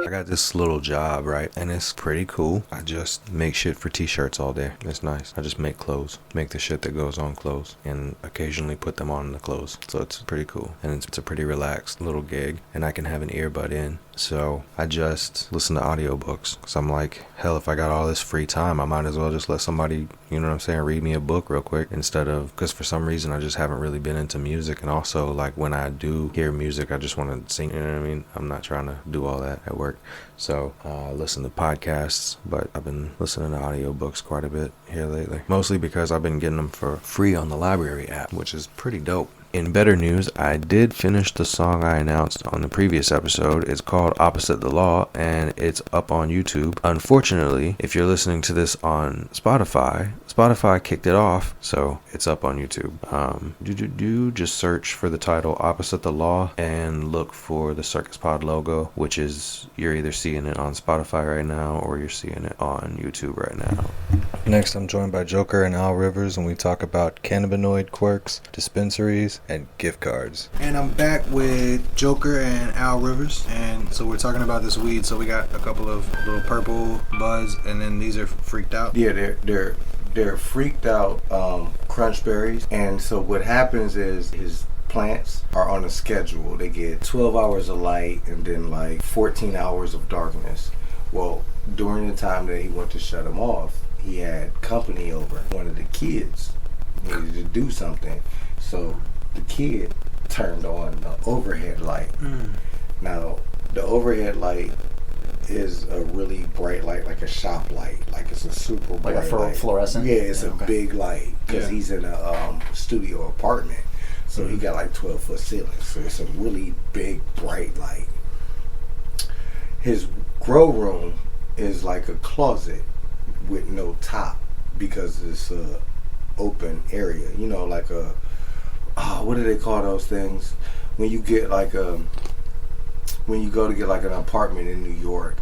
I got this little job, right? And it's pretty cool. I just make shit for t-shirts all day. It's nice. I just make clothes. Make the shit that goes on clothes. And occasionally put them on the clothes. So it's pretty cool. And it's a pretty relaxed little gig. And I can have an earbud in. So I just listen to audiobooks. Because I'm like, hell, if I got all this free time, I might as well just let somebody, you know what I'm saying, read me a book real quick. Instead of, because for some reason I just haven't really been into music. And also, like, when I do hear music, I just want to sing. You know what I mean? I'm not trying to do all that at work. So I listen to podcasts, but I've been listening to audiobooks quite a bit here lately. Mostly because I've been getting them for free on the library app, which is pretty dope. In better news, I did finish the song I announced on the previous episode. It's called Opposite the Law, and it's up on YouTube. Unfortunately, if you're listening to this on Spotify kicked it off, so it's up on YouTube. Just search for the title Opposite the Law and look for the Circus Pod logo, which is, you're either seeing it on Spotify right now or you're seeing it on YouTube right now. Next, I'm joined by Joker and Al Rivers, and we talk about cannabinoid quirks, dispensaries, and gift cards. And I'm back with Joker and Al Rivers, and so we're talking about this weed. So we got a couple of little purple buds, and then these are freaked out. Yeah, they're freaked out crunch berries, and so what happens is his plants are on a schedule. They get 12 hours of light and then like 14 hours of darkness. Well, during the time that he went to shut them off, he had company over. One of the kids needed to do something, so the kid turned on the overhead light. Now, the overhead light is a really bright light, like a shop light. Like, it's a super bright like a light. Fluorescent? Yeah, it's a big light, because he's in a studio apartment. So he got like 12-foot ceilings. So it's a really big, bright light. His grow room is like a closet with no top, because it's a open area. You know, like a, what do they call those things? When you get like when you go to get like an apartment in New York,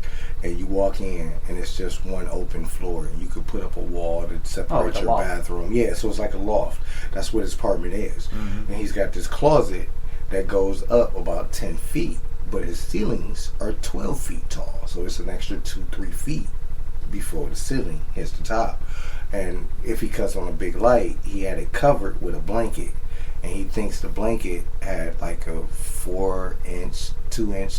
and you walk in and it's just one open floor, and you could put up a wall to separate your bathroom. Yeah, so it's like a loft. That's what his apartment is. And he's got this closet that goes up about 10 feet, but his ceilings are 12 feet tall. So it's an extra 2-3 feet before the ceiling hits the top. And if he cuts on a big light, he had it covered with a blanket. And he thinks the blanket had like a 2-inch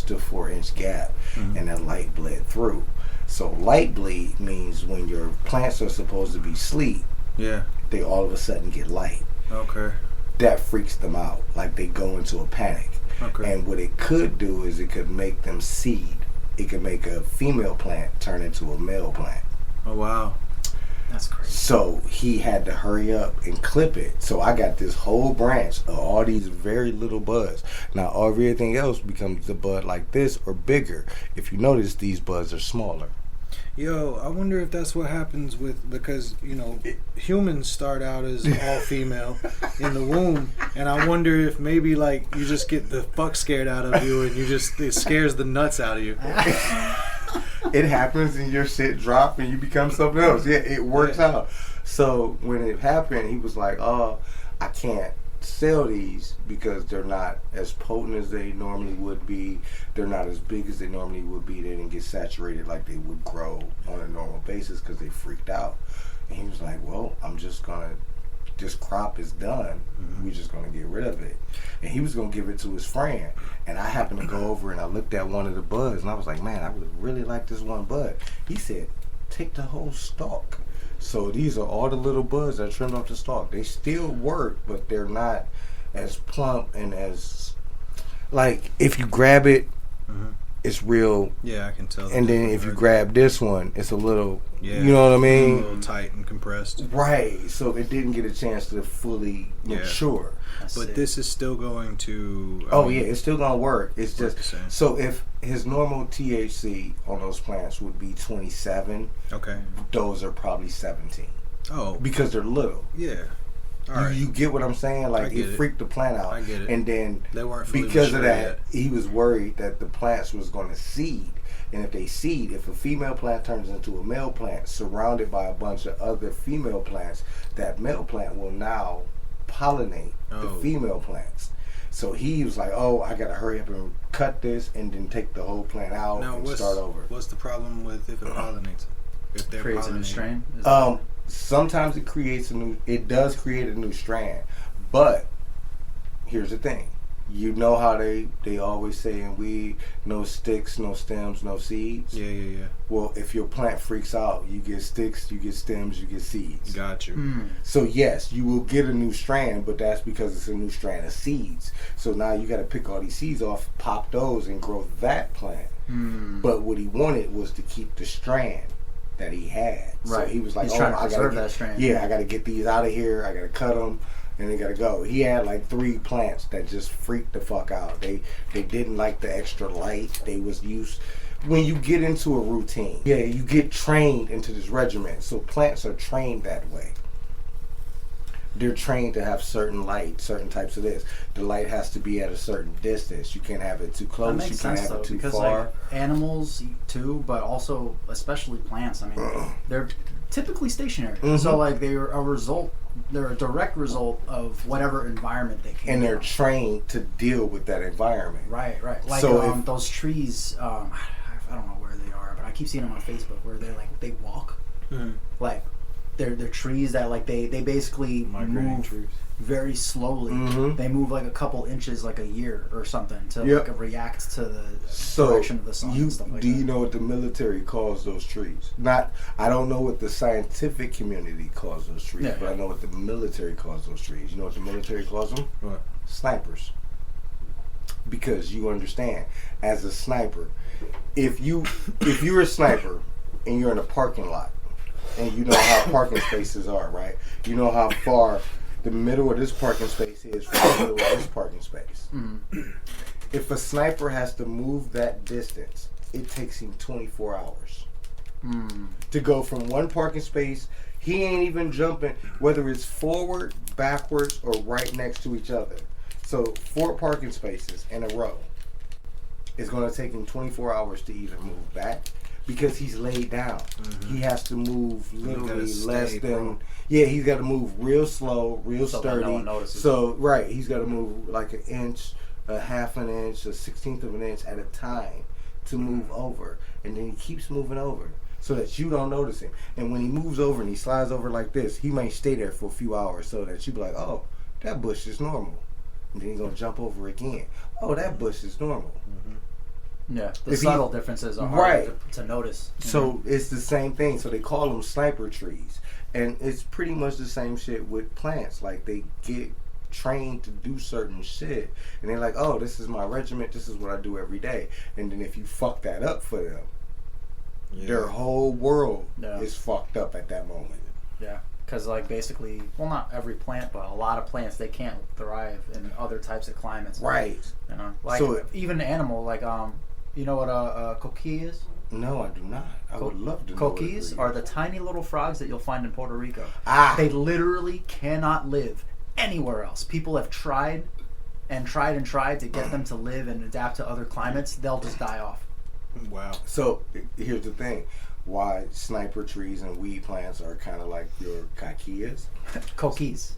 to 4-inch gap, and that light bled through. So light bleed means when your plants are supposed to be asleep, they all of a sudden get light. Okay. That freaks them out. Like, they go into a panic. Okay. And what it could do is it could make them seed. It could make a female plant turn into a male plant. Oh, wow. That's crazy. So he had to hurry up and clip it. So I got this whole branch of all these very little buds. Now everything else becomes a bud like this or bigger. If you notice, these buds are smaller. Yo, I wonder if that's what happens with, because, you know, humans start out as all female in the womb, and I wonder if maybe, like, you just get the fuck scared out of you, and it scares the nuts out of you. It happens, and your shit drop and you become something else. Yeah, it works out. So when it happened, he was like, oh, I can't sell these because they're not as potent as they normally would be. They're not as big as they normally would be. They didn't get saturated like they would grow on a normal basis because they freaked out. And he was like, well, I'm just going to, this crop is done. We're just going to get rid of it. And he was going to give it to his friend. And I happened to go over and I looked at one of the buds, and I was like, man, I would really like this one bud. He said, take the whole stalk. So these are all the little buds that trimmed off the stalk. They still work, but they're not as plump and as, like, if you grab it, it's real. Yeah, I can tell. And then if you grab this one, it's a little, you know what I mean? A little tight and compressed. Right. So it didn't get a chance to fully mature. But this is still going to... it's still going to work. It's just... So if his normal THC on those plants would be 27, those are probably 17. Oh. Because they're little. Yeah. You get what I'm saying? Like, it freaked the plant out. I get it. And then, they weren't fully because of that, yet. he was worried that the plants was going to seed. And if they seed, if a female plant turns into a male plant surrounded by a bunch of other female plants, that male plant will now pollinate the female plants. So he was like, "Oh, I gotta hurry up and cut this, and then take the whole plant out Now, and start over." What's the problem with if it pollinates? If they're Creates a new pollinating? strain. Sometimes it creates a new. It does create a new strand, but here's the thing. You know how they always say in weed, no sticks, no stems, no seeds. Yeah. Well, if your plant freaks out, you get sticks, you get stems, you get seeds. Got you. So yes, you will get a new strand, but that's because it's a new strand of seeds. So now you got to pick all these seeds off, pop those, and grow that plant. But what he wanted was to keep the strand that he had. Right. So he was like, He's trying to I gotta preserve get that strand. Yeah, I got to get these out of here. I got to cut them. And they gotta go. He had like 3 plants that just freaked the fuck out. They didn't like the extra light. They was used. When you get into a routine, you get trained into this regimen. So plants are trained that way. They're trained to have certain light, certain types of this. The light has to be at a certain distance. You can't have it too close. That makes You can't sense have though, it too because far. like animals too, but also especially plants. I mean, they're typically stationary, so like they're a result. They're a direct result of whatever environment they came And they're from. trained to deal with that environment. Right. Like So those trees. I don't know where they are, but I keep seeing them on Facebook where they walk. Like they're trees that like they basically Migrating move trees. very slowly. They move like a couple inches like a year or something to like react to the direction of the sun and stuff like that. Do you know what the military calls those trees? I don't know what the scientific community calls those trees, but I know what the military calls those trees. You know what the military calls them? What? Snipers. Because you understand, as a sniper, if you're a sniper and you're in a parking lot, and you know how parking spaces are, right? You know how far the middle of this parking space is from the middle of this parking space. If a sniper has to move that distance, it takes him 24 hours to go from one parking space. He ain't even jumping, whether it's forward, backwards, or right next to each other. So 4 parking spaces in a row. It's going to take him 24 hours to even move back. Because he's laid down. He has to move literally less than... Yeah, he's got to move real slow, real sturdy. That no one notices. So, right, he's got to move like an inch, a half an inch, a 16th of an inch at a time to move over. And then he keeps moving over so that you don't notice him. And when he moves over and he slides over like this, he may stay there for a few hours so that you be like, oh, that bush is normal. And then he's going to jump over again. Oh, that bush is normal. Yeah, the subtle differences are hard to notice. So it's the same thing. So they call them sniper trees. And it's pretty much the same shit with plants. Like they get trained to do certain shit. And they're like, oh, this is my regiment. This is what I do every day. And then if you fuck that up for them, their whole world is fucked up at that moment. Yeah. Because, like, basically, well, not every plant, but a lot of plants, they can't thrive in other types of climates. Right. You know? Like, So even an animal, like, you know what a coquille is? No, I do not. I would love to know. Coquilles are the tiny little frogs that you'll find in Puerto Rico. They literally cannot live anywhere else. People have tried and tried to get them to live and adapt to other climates. They'll just die off. Wow. So here's the thing. Why sniper trees and weed plants are kind of like your coquillas. Coquilles.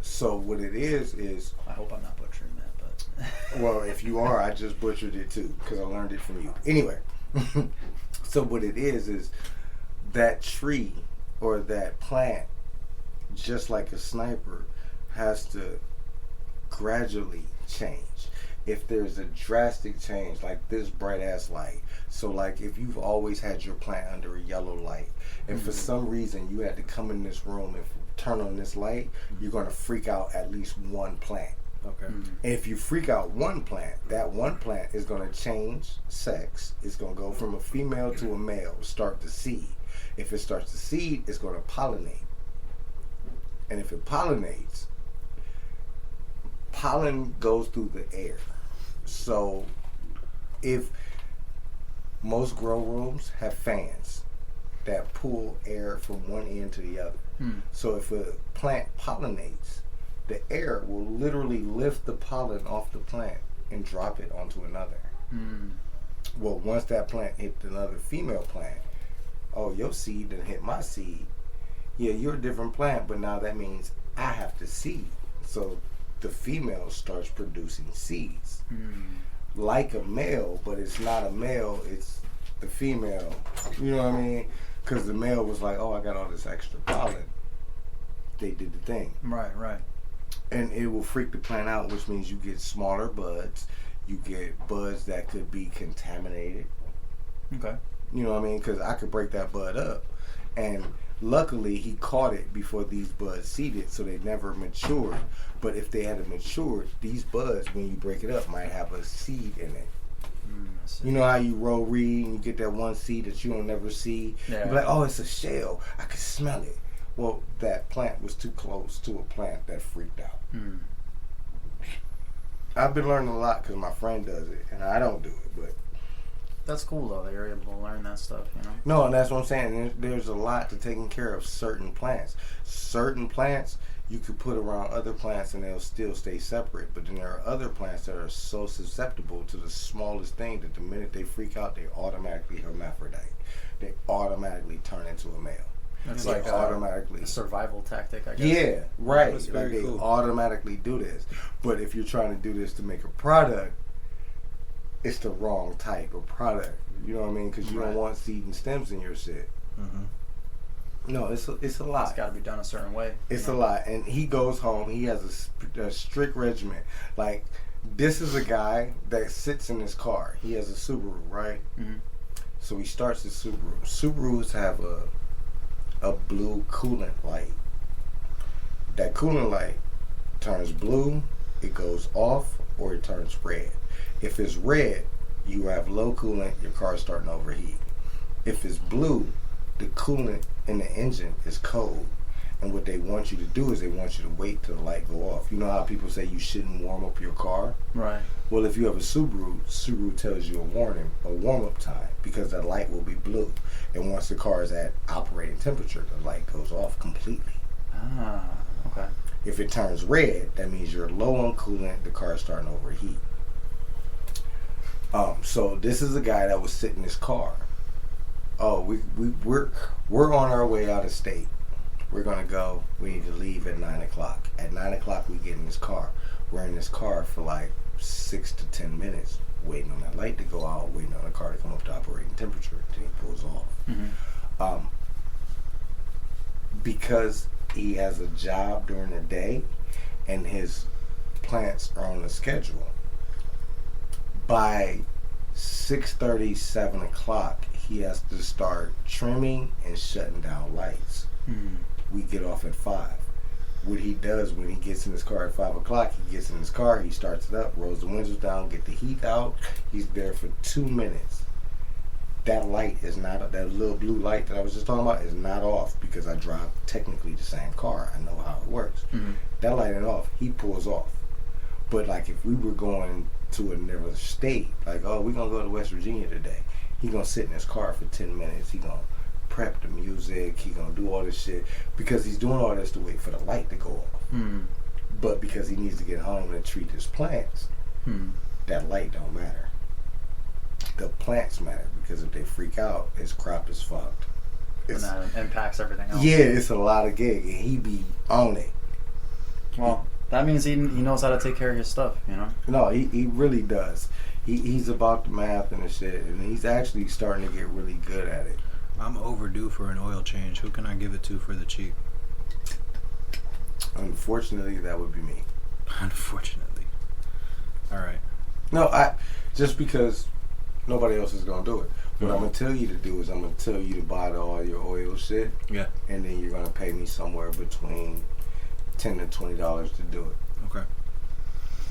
So what it is I hope I'm not butchering that, but well, if you are, I just butchered it too because I learned it from you. Anyway, so what it is that tree or that plant, just like a sniper, has to gradually change. If there's a drastic change, like this bright ass light, so like if you've always had your plant under a yellow light, and for some reason you had to come in this room and turn on this light, you're going to freak out at least one plant. Okay. And if you freak out one plant, that one plant is going to change sex. It's going to go from a female to a male, start to seed. If it starts to seed, it's going to pollinate. And if it pollinates, pollen goes through the air. So if most grow rooms have fans that pull air from one end to the other. So if a plant pollinates, the air will literally lift the pollen off the plant and drop it onto another. Well, once that plant hit another female plant, oh, your seed didn't hit my seed. Yeah, you're a different plant, but now that means I have to seed. So the female starts producing seeds. Mm. Like a male, but it's not a male, it's the female. You know what I mean? Because the male was like, oh, I got all this extra pollen. They did the thing. Right. And it will freak the plant out, which means you get smaller buds. You get buds that could be contaminated. Okay. You know what I mean? Because I could break that bud up. And luckily, he caught it before these buds seeded, so they never matured. But if they had matured, these buds, when you break it up, might have a seed in it. You know how you roll reed and you get that one seed that you don't never see? Yeah. You're like, oh, it's a shell. I can smell it. Well, that plant was too close to a plant that freaked out. Mm. I've been learning a lot because my friend does it, and I don't do it, but... That's cool, though, that you're able to learn that stuff, you know? No, and that's what I'm saying. There's a lot to taking care of certain plants. Certain plants you could put around other plants and they'll still stay separate. But then there are other plants that are so susceptible to the smallest thing that the minute they freak out, they automatically hermaphrodite. They automatically turn into a male. That's They like automatically. a survival tactic, I guess. Yeah, right. That's Like very they cool. automatically do this. But if you're trying to do this to make a product, it's the wrong type of product. You know what I mean? Because you don't Right. want seed and stems in your shit. Mm-hmm. No, it's a It's lot. got to be done a certain way. It's you a know? lot. And he goes home. He has a strict regimen. Like, this is a guy that sits in his car. He has a Subaru, right? Mm-hmm. So he starts his Subaru. Subarus have a blue coolant light. That coolant light turns blue, it goes off, or it turns red. If it's red, you have low coolant, your car's starting to overheat. If it's blue, the coolant in the engine is cold. And what they want you to do is they want you to wait till the light go off. You know how people say you shouldn't warm up your car? Right. Well, if you have a Subaru tells you a warm-up time, because that light will be blue. And once the car is at operating temperature, the light goes off completely. Ah, okay. If it turns red, that means you're low on coolant, the car is starting to overheat. So this is a guy that was sitting in his car. Oh, we're on our way out of state. We're gonna go. We need to leave at 9 o'clock. At 9 o'clock, we get in this car. We're in this car for like 6 to 10 minutes, waiting on that light to go out, waiting on the car to come up to operating temperature. Then he pulls off. Mm-hmm. Because he has a job during the day, and his plants are on the schedule. By 6:30, 7 o'clock, he has to start trimming and shutting down lights. Mm-hmm. We get off at 5. What he does when he gets in his car at 5 o'clock, he gets in his car, he starts it up, rolls the windows down, get the heat out. He's there for 2 minutes. That light is not, that little blue light that I was just talking about is not off because I drive technically the same car. I know how it works. Mm-hmm. That light ain't off. He pulls off. But like if we were going to another state, like, oh, we're going to go to West Virginia today. He going to sit in his car for 10 minutes. He going to prep the music. He going to do all this shit because he's doing all this to wait for the light to go off. Mm-hmm. But because he needs to get home and treat his plants, that light don't matter. The plants matter because if they freak out, his crop is fucked. And that impacts everything else. Yeah, it's a lot of gig, and he be on it. Well, that means he knows how to take care of his stuff, you know? No, he really does. He's about the math and the shit, and he's actually starting to get really good at it. I'm overdue for an oil change. Who can I give it to for the cheap? Unfortunately, that would be me. Unfortunately. All right. No, just because nobody else is gonna do it. What I'm gonna tell you to do is I'm gonna tell you to buy all your oil shit. Yeah. And then you're gonna pay me somewhere between $10 to $20 to do it. Okay.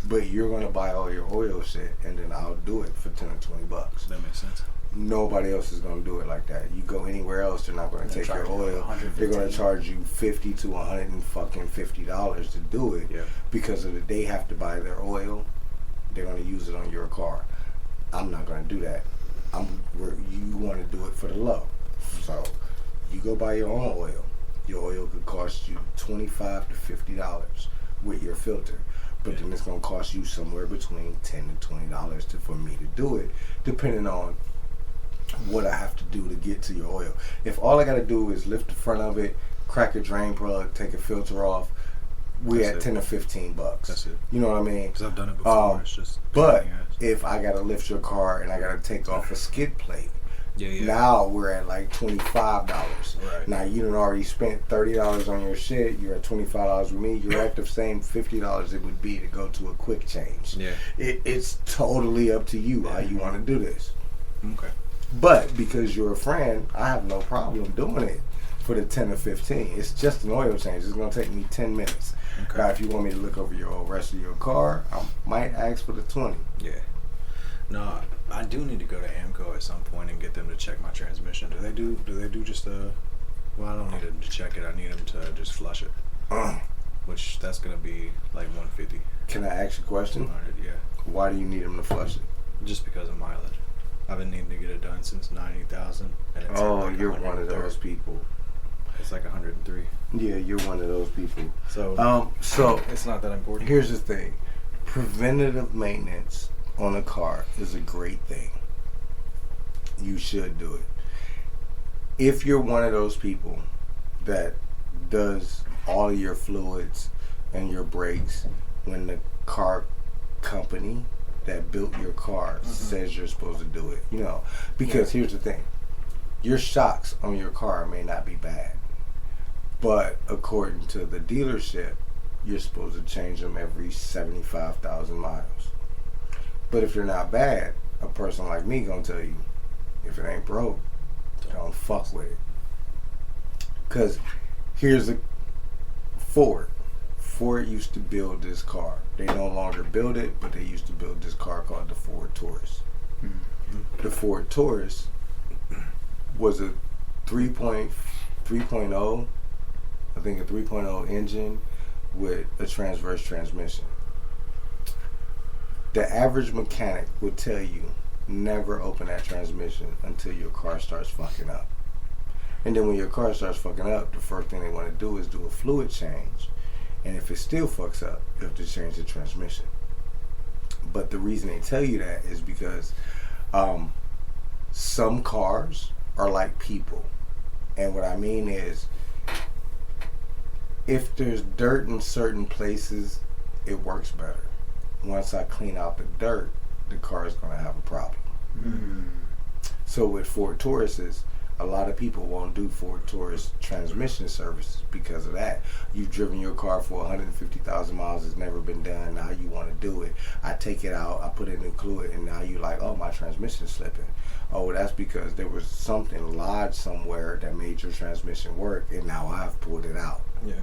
But you're gonna buy all your oil shit, and then I'll do it for $10 or $20. That makes sense. Nobody else is gonna do it like that. You go anywhere else, they're not gonna They're take your charging oil. They're gonna $115. charge you $50 to $150 to do it. Yeah. Because of they have to buy their oil. They're gonna use it on your car. I'm not gonna do that. You want to do it for the low. So you go buy your own oil. Your oil could cost you $25 to $50 with your filter. But then it's going to cost you somewhere between $10 to $20 for me to do it, depending on what I have to do to get to your oil. If all I got to do is lift the front of it, crack a drain plug, take a filter off, we That's at it. 10 or 15 bucks. That's it. You know what I mean? Because I've done it before. It's just But pain in the ass. if I gotta lift your car and I gotta take off a skid plate, yeah. now we're at like $25. Right. Now you done already spent $30 on your shit. You're at $25 with me. You're at the same $50 it would be to go to a quick change. Yeah. It's totally up to you how you want to do this. Okay. But because you're a friend, I have no problem doing it for the 10 or 15. It's just an oil change. It's gonna take me 10 minutes. Okay. Now, if you want me to look over your rest of your car, I might ask for the 20. Yeah. No, I do need to go to AMCO at some point and get them to check my transmission. Do they do just a? Well, I don't need them to check it. I need them to just flush it. Which that's gonna be like 150. Can I ask you a question? 200, yeah. Why do you need them to flush it? Just because of mileage. I've been needing to get it done since 90,000. And it's Oh, like you're one of 130. those people. It's like 103. Yeah, you're one of those people. So So it's not that important. here's the thing: preventative maintenance on a car is a great thing. You should do it. If you're one of those people that does all of your fluids and your brakes when the car company that built your car says you're supposed to do it, you know, because here's the thing: your shocks on your car may not be bad, but according to the dealership, you're supposed to change them every 75,000 miles. But if they're not bad, a person like me gonna tell you, if it ain't broke, don't fuck with it. Cause here's a Ford. Ford used to build this car. They no longer build it, but they used to build this car called the Ford Taurus. The Ford Taurus was a 3.0, I think a 3.0 engine with a transverse transmission. The average mechanic would tell you never open that transmission until your car starts fucking up. And then when your car starts fucking up, the first thing they want to do is do a fluid change. And if it still fucks up, you have to change the transmission. But the reason they tell you that is because some cars are like people. And what I mean is, if there's dirt in certain places, it works better. Once I clean out the dirt, the car is going to have a problem. So with Ford Tauruses, a lot of people won't do Ford Taurus transmission services because of that. You've driven your car for 150,000 miles, it's never been done, now you want to do it. I take it out, I put in new fluid, and now you like, oh, my transmission's slipping. Oh, that's because there was something lodged somewhere that made your transmission work, and now I've pulled it out. Yeah.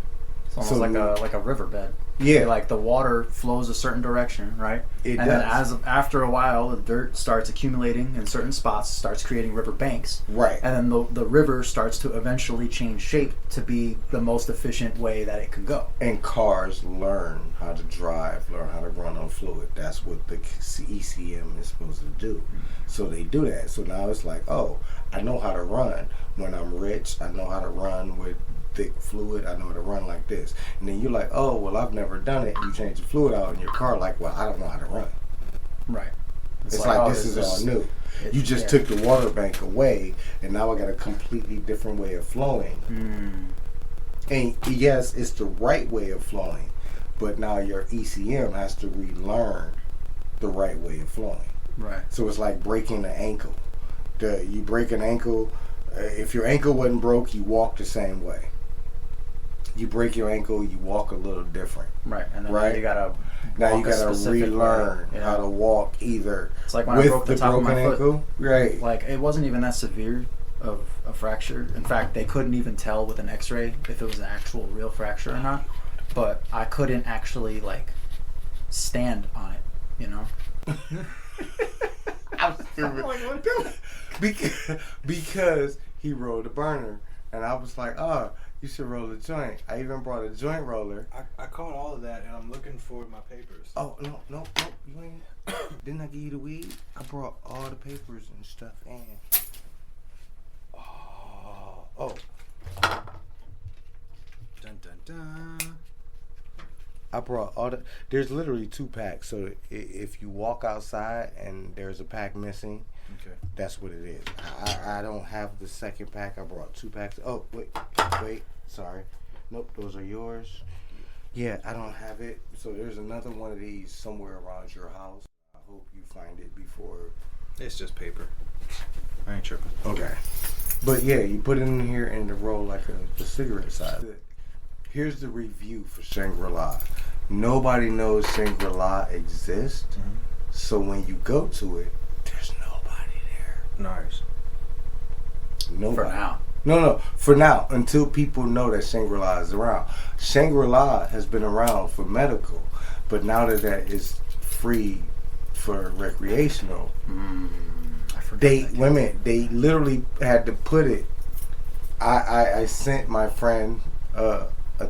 It's almost like a riverbed. Yeah. Like the water flows a certain direction, right? It and does. then after a while, the dirt starts accumulating in certain spots, starts creating river banks. Right. And then the river starts to eventually change shape to be the most efficient way that it can go. And cars learn how to drive, learn how to run on fluid. That's what the ECM is supposed to do. So they do that. So now it's like, oh, I know how to run when I'm rich. I know how to run with thick fluid. I know how to run like this. And then you're like, oh, well, I've never done it. You change the fluid out in your car, like, well, I don't know how to run. Right. It's like oh, this is all new. You just yeah. took the water bank away, and now I got a completely different way of flowing. And yes, it's the right way of flowing, but now your ECM has to relearn the right way of flowing. Right. So it's like breaking an ankle. You break an ankle. If your ankle wasn't broke, you walk the same way. You break your ankle, you walk a little different. Right. And then Right. you gotta Now you walk a gotta specific relearn way, how to walk either It's like when I with broke the the top of broken my foot. ankle, right? Like, it wasn't even that severe of a fracture. In fact, they couldn't even tell with an x-ray if it was an actual real fracture or not. But I couldn't actually, like, stand on it, you know? I'm stupid. Because he rolled a burner, and I was like, oh, you should roll a joint. I even brought a joint roller. I caught all of that, and I'm looking for my papers. Oh, no, you ain't. Didn't I give you the weed? I brought all the papers and stuff in. Oh. Dun dun dun. I brought all the. There's literally 2 packs. So if you walk outside and there's a pack missing, Okay. that's what it is. I don't have the second pack. I brought 2 packs. Oh, wait. Sorry. Nope, those are yours. Yeah, I don't have it. So there's another one of these somewhere around your house. I hope you find it before. It's just paper. I ain't tripping. Okay. But yeah, you put it in here and it'll roll like the cigarette side. Here's the review for Shangri-La. Nobody knows Shangri-La exists. Mm-hmm. So when you go to it, there's nobody there. Nice. Nobody. For now. No, for now, until people know that Shangri-La is around. Shangri-La has been around for medical, but now that is free for recreational, I forgot they literally had to put it. I sent my friend a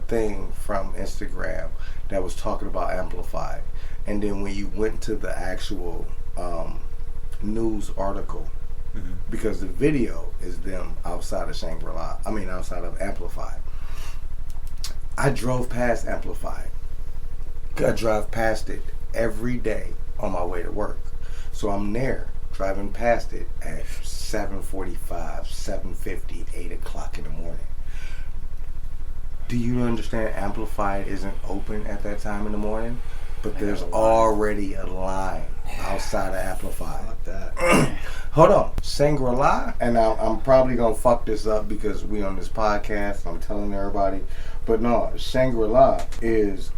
thing from Instagram that was talking about Amplified, and then when you went to the actual news article, because the video is them outside of Shangri-La. I mean, outside of Amplified. I drove past Amplified. I drive past it every day on my way to work. So I'm there, driving past it at 7:45, 7:50, 8 o'clock in the morning. Do you understand Amplified isn't open at that time in the morning? But there's already a line outside of Amplified. Fuck that. Hold on. Shangri-La, and I'm probably going to fuck this up because we on this podcast, I'm telling everybody. But no, Shangri-La is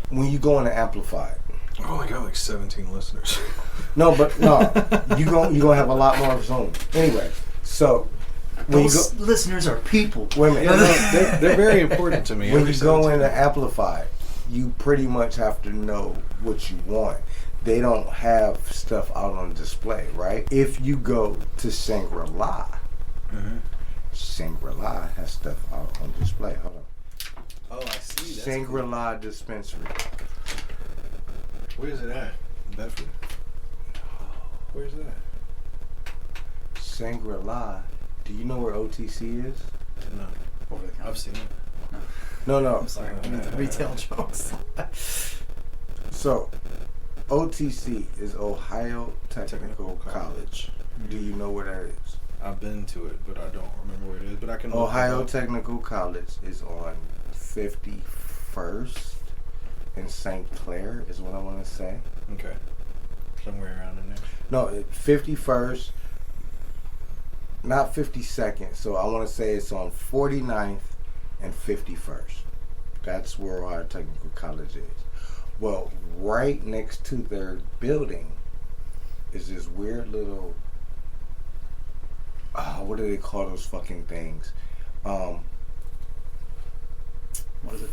when you go into Amplified. Oh, I got like 17 listeners. No, but no, you're gonna have a lot more Zoom. Anyway, so when Those listeners are people. wait a minute. They're very important to me. When Every you go 17. into Amplified, you pretty much have to know what you want. They don't have stuff out on display, right? If you go to Shangri-La, Shangri-La has stuff out on display. Hold on. Oh, I see. That's Shangri-La dispensary. cool. Where's it at? Bedford. Where's that? Shangri-La. Do you know where OTC is? No. Over the counter. I've seen it. No. I'm sorry. I mean the retail jokes. So, OTC is Ohio Technical College. Do you know where that is? I've been to it, but I don't remember where it is. But I can. Ohio Technical College is on 51st and St. Clair is what I want to say. Okay. Somewhere around in there. No, 51st, not 52nd. So I want to say it's on 49th and 51st. That's where Ohio Technical College is. Well, right next to their building is this weird little, what do they call those fucking things? What does it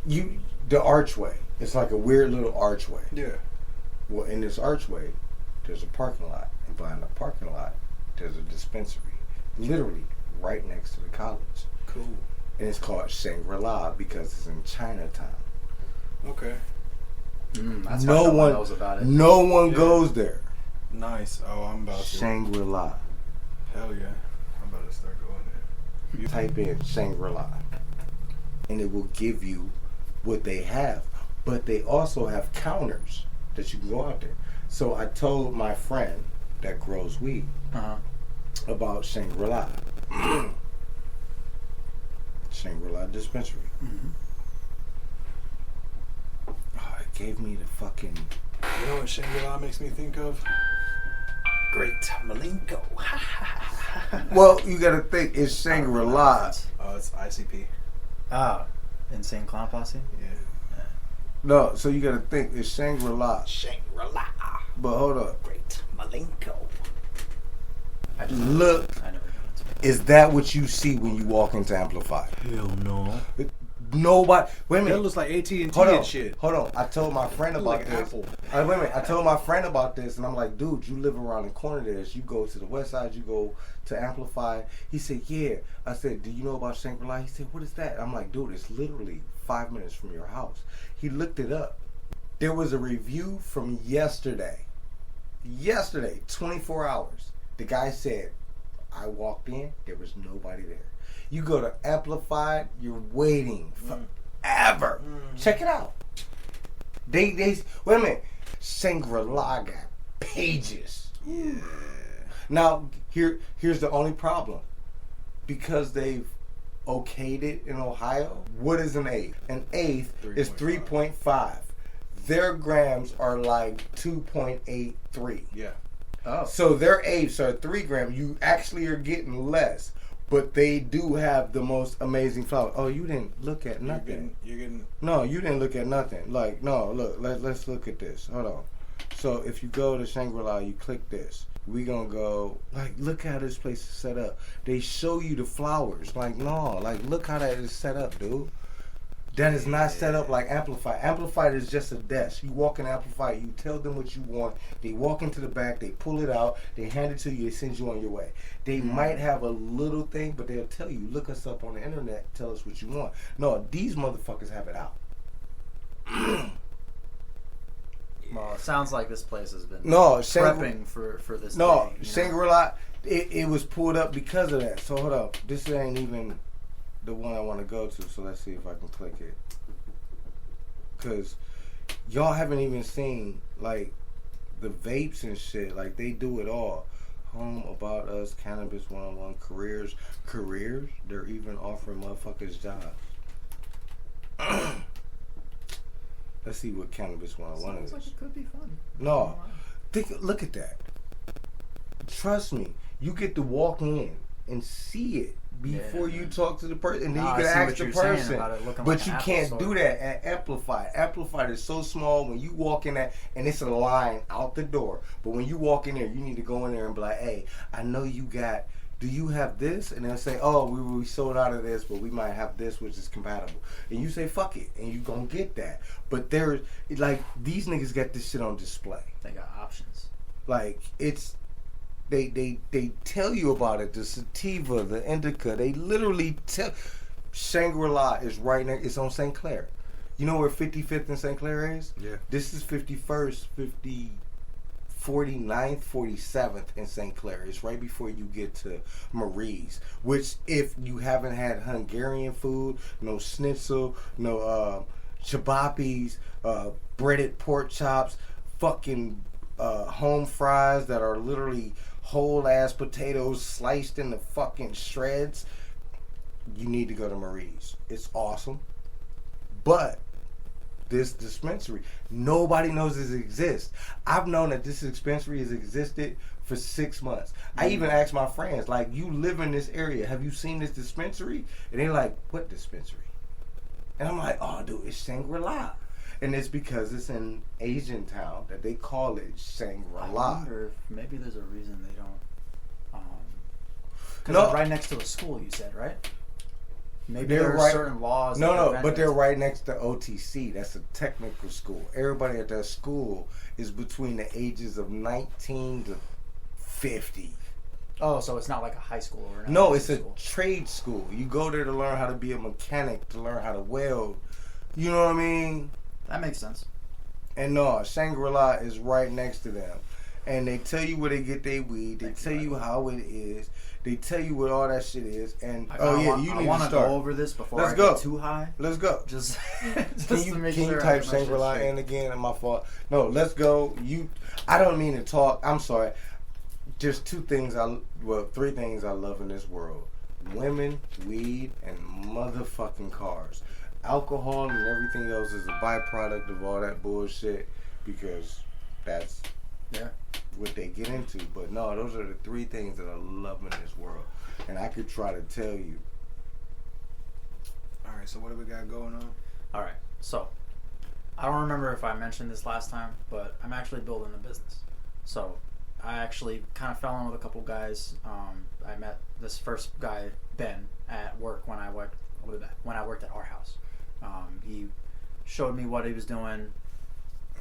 do? The archway. It's like a weird little archway. Yeah. Well, in this archway, there's a parking lot. And behind the parking lot, there's a dispensary. Literally right next to the college. Cool. And it's called Shangri-La because it's in Chinatown. Okay. That's No why no one one knows about it. No one goes there. Nice. Oh, I'm about to. Shangri-La. Hell yeah. I'm about to start going there. You type in Shangri-La, and it will give you what they have. But they also have counters that you can go out there. So I told my friend that grows weed about Shangri-La. Shangri-La dispensary. Oh, it gave me the fucking... You know what Shangri-La makes me think of? Great Malenko. Well, you gotta think, it's Shangri-La. Oh, it's ICP. Ah, Insane Clown Posse? Yeah. No, so you gotta think, it's Shangri-La. Shangri-La. But hold up. Great Malenko. I just Look, I never got into it. is that what you see when you walk into Amplify? Hell no. Nobody. Wait a That minute. looks like AT&T Hold on. and shit. Hold on. I told my friend about Like this. Apple. Wait a minute. I told my friend about this, and I'm like, dude, you live around the corner there. You go to the west side. You go to Amplify. He said, yeah. I said, do you know about Shangri-La? He said, what is that? I'm like, dude, it's literally 5 minutes from your house. He looked it up. There was a review from yesterday. Yesterday, 24 hours. The guy said, I walked in, there was nobody there. You go to Amplified, you're waiting forever. Check it out. They wait a minute. Shangri-La got pages. Now here's the only problem. Because they've okayed it in Ohio. What is an eighth? An eighth is 3.5. 3.5. Their grams are like 2.83. Yeah. Oh. So their eighths are 3 grams. You actually are getting less, but they do have the most amazing flower. Oh, you didn't look at nothing. You're getting. No, you didn't look at nothing. Like, no, look, let's look at this. Hold on. So if you go to Shangri-La, you click this. We gonna go, like, look how this place is set up. They show you the flowers. Like, no, like, look how that is set up, dude. That is not set up like Amplify. Amplify is just a desk. You walk in Amplify, you tell them what you want. They walk into the back, they pull it out, they hand it to you, they send you on your way. They might have a little thing, but they'll tell you, look us up on the internet, tell us what you want. No, these motherfuckers have it out. Well, it sounds like this place has been prepping for this. No, day, Shangri-La, it was pulled up because of that. So hold up, this ain't even the one I want to go to. So let's see if I can click it. Cause y'all haven't even seen like the vapes and shit. Like they do it all. Home, About Us, Cannabis 101, careers. They're even offering motherfuckers jobs. Let's see what Cannabis 101 Sounds is. like it could be fun. No, look at that. Trust me, you get to walk in and see it before you talk to the person, and then you can ask the person. But you can't do that at Amplify. Amplify is so small when you walk in that, and it's a line out the door. But when you walk in there, you need to go in there and be like, "Hey, I know you got. Do you have this?" And they'll say, "Oh, we sold out of this, but we might have this, which is compatible." And you say, "Fuck it," and you gonna get that. But there's like these niggas got this shit on display. They got options. Like it's. They tell you about it, the sativa, the indica. They literally tell. Shangri-La is right next. It's on St. Clair. You know where 55th and St. Clair is? Yeah. This is 51st, 49th, 47th in St. Clair. It's right before you get to Marie's. Which, if you haven't had Hungarian food, no schnitzel, no chabapis, breaded pork chops, fucking home fries that are literally whole ass potatoes sliced into fucking shreds, you need to go to Marie's. It's awesome. But this dispensary, nobody knows this exists. I've known that this dispensary has existed for 6 months. I even asked my friends, like, you live in this area, have you seen this dispensary? And they're like, what dispensary? And I'm like, oh dude, it's Shangri-La. And it's because it's in Asian town that they call it Shangri-La. I wonder if maybe there's a reason they don't. Because No. they're right next to a school, you said, right? Maybe They're there are right- certain laws. that No, prevent but they're it. right next to OTC. That's a technical school. Everybody at that school is between the ages of 19 to 50. Oh, so it's not like a high school or an No, it's elementary a school. trade school. You go there to learn how to be a mechanic, to learn how to weld. You know what I mean? That makes sense. And no, Shangri-La is right next to them. And they tell you where they get their weed. They tell you how it is. They tell you what all that shit is. And I you need want to to start. go over this before Let's I go. get too high. Let's go. Just, Can just you, to make can sure you I type get my shit Shangri-La straight. in again? My fault. No, let's go. I don't mean to talk. I'm sorry. Just three things I love in this world: women, weed, and motherfucking cars. Alcohol and everything else is a byproduct of all that bullshit because that's what they get into. But no, those are the three things that I love in this world, and I could try to tell you. All right. So what do we got going on? All right. So, I don't remember if I mentioned this last time, but I'm actually building a business. So, I actually kind of fell in with a couple guys. I met this first guy, Ben, at work when I worked at our house. He showed me what he was doing.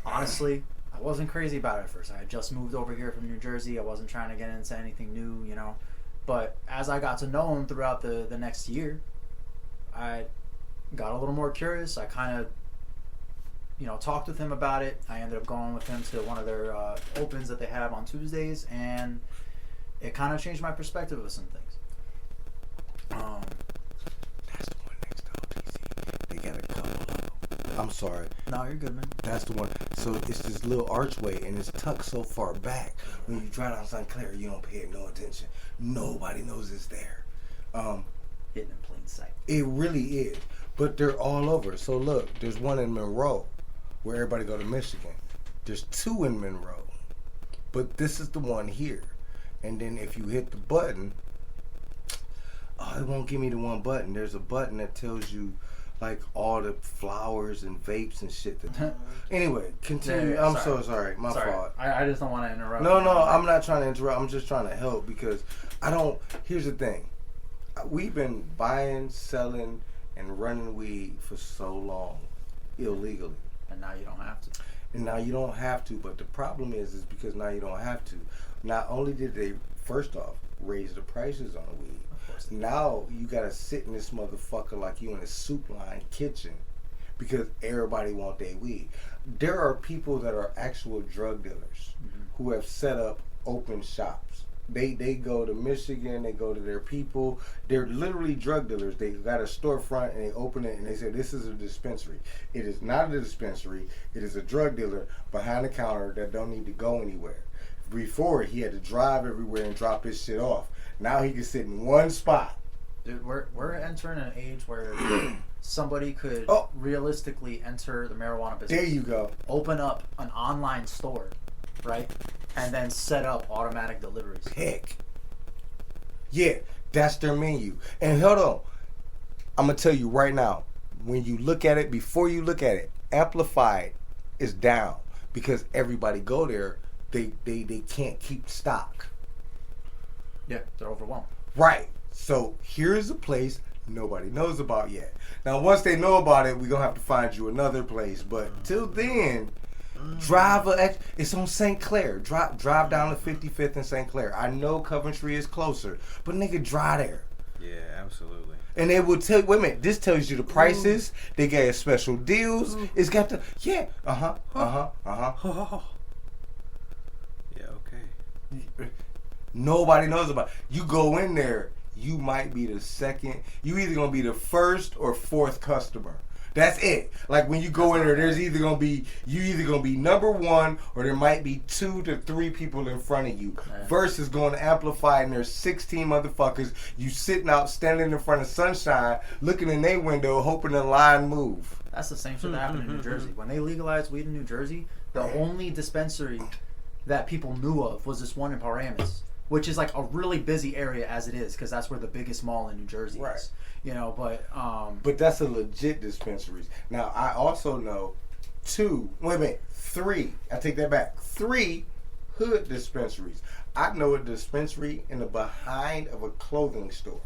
Honestly, I wasn't crazy about it at first. I had just moved over here from New Jersey. I wasn't trying to get into anything new, you know. But as I got to know him throughout the next year, I got a little more curious. I kind of, talked with him about it. I ended up going with him to one of their opens that they have on Tuesdays, and it kind of changed my perspective of some things. That's the one next to OTC. They got a couple of them. I'm sorry. No, you're good, man. That's the one. So it's this little archway, and it's tucked so far back. When you drive down St. Clair, you don't pay it no attention. Nobody knows it's there. hidden in plain sight. It really is. But they're all over. So look, there's one in Monroe where everybody go to Michigan. There's 2 in Monroe. But this is the one here. And then if you hit the button, it won't give me the one button. There's a button that tells you like all the flowers and vapes and shit. Anyway, continue. Yeah, I'm sorry. so sorry. My fault. I just don't want to interrupt. No, I'm not trying to interrupt. I'm just trying to help because here's the thing. We've been buying, selling, and running weed for so long illegally. And now you don't have to. And now you don't have to, but the problem is because now you don't have to. Not only did they, first off, raise the prices on weed, now you gotta sit in this motherfucker like you in a soup line kitchen because everybody want their weed. There are people that are actual drug dealers who have set up open shops. They go to Michigan, they go to their people. They're literally drug dealers. They got a storefront and they open it and they say this is a dispensary. It is not a dispensary. It is a drug dealer behind the counter that don't need to go anywhere. Before he had to drive everywhere and drop his shit off. Now he can sit in one spot. Dude, we're entering an age where somebody could realistically enter the marijuana business. There you go. Open up an online store, right? And then set up automatic deliveries. Heck. Yeah, that's their menu. And hold on. I'm going to tell you right now, when you look at it, before you look at it, Amplified is down because everybody go there. They can't keep stock. Yeah, they're overwhelmed. Right. So here's a place nobody knows about yet. Now, once they know about it, we're going to have to find you another place. But till then, it's on St. Clair. Drive down to 55th and St. Clair. I know Coventry is closer, but nigga, drive there. Yeah, absolutely. And they will tell, wait a minute, this tells you the prices. They got special deals. It's got the, yeah, Yeah, okay. Nobody knows about it. You go in there, you might be the second. You either gonna be the first or fourth customer. That's it. Like when you go in there, there's either gonna be number one or there might be 2 to 3 people in front of you. Yeah. Versus going to Amplify and there's 16 motherfuckers. You sitting out, standing in front of sunshine, looking in their window, hoping the line move. That's the same shit that happened in New Jersey. When they legalized weed in New Jersey, the only dispensary that people knew of was this one in Paramus, which is like a really busy area as it is, because that's where the biggest mall in New Jersey is. You know, but that's a legit dispensary. Now I also know 3. I take that back. 3 hood dispensaries. I know a dispensary in the behind of a clothing store.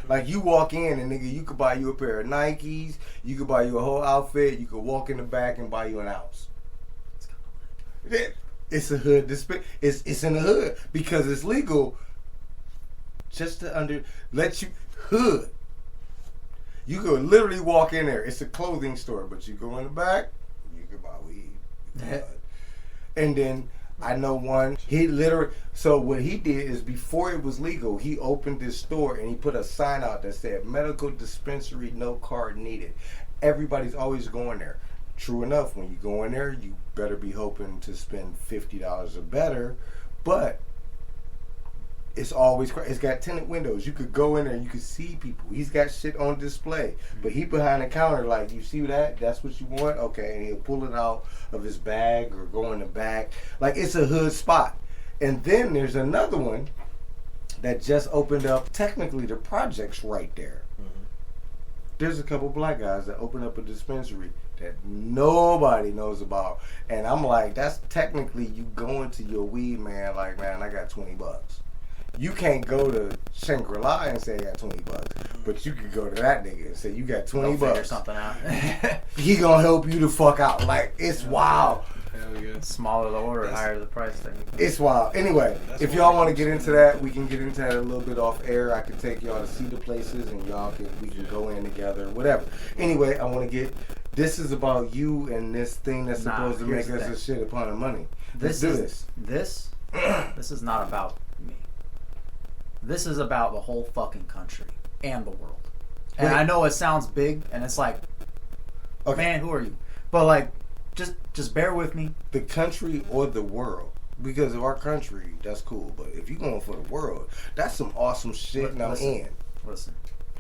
Like you walk in and nigga, you could buy you a pair of Nikes, you could buy you a whole outfit, you could walk in the back and buy you an ounce. It's a hood it's in the hood because it's legal just to let you hood. You could literally walk in there. It's a clothing store, but you go in the back, you can buy weed. And then I know one, so what he did is before it was legal, he opened this store and he put a sign out that said medical dispensary, no card needed. Everybody's always going there. True enough, when you go in there, you better be hoping to spend $50 or better, but it's got tinted windows. You could go in there and you could see people. He's got shit on display, but he behind the counter like, you see that? That's what you want? Okay, and he'll pull it out of his bag or go in the back. Like it's a hood spot. And then there's another one that just opened up. Technically, the project's right there. There's a couple black guys that open up a dispensary that nobody knows about. And I'm like, that's technically you going to your weed man like, man, I got $20. You can't go to Shangri-La and say I got $20, but you can go to that nigga and say you got $20. figure something out. He gonna help you the fuck out. Like it's wild. Hell yeah. Smaller the order, higher the price thing. It's wild. Anyway, if y'all want to get into that, we can get into that a little bit off air. I can take y'all to see the places, and we can go in together, whatever. Anyway, I want to get. This is about you and this thing that's supposed to make us a shit upon the money. Let's do this. This is not about me. This is about the whole fucking country and the world. And I know it sounds big, and it's like, okay, man, who are you? But like, just bear with me. The country or the world. Because of our country, that's cool. But if you're going for the world, that's some awesome shit, and I'm in. Listen.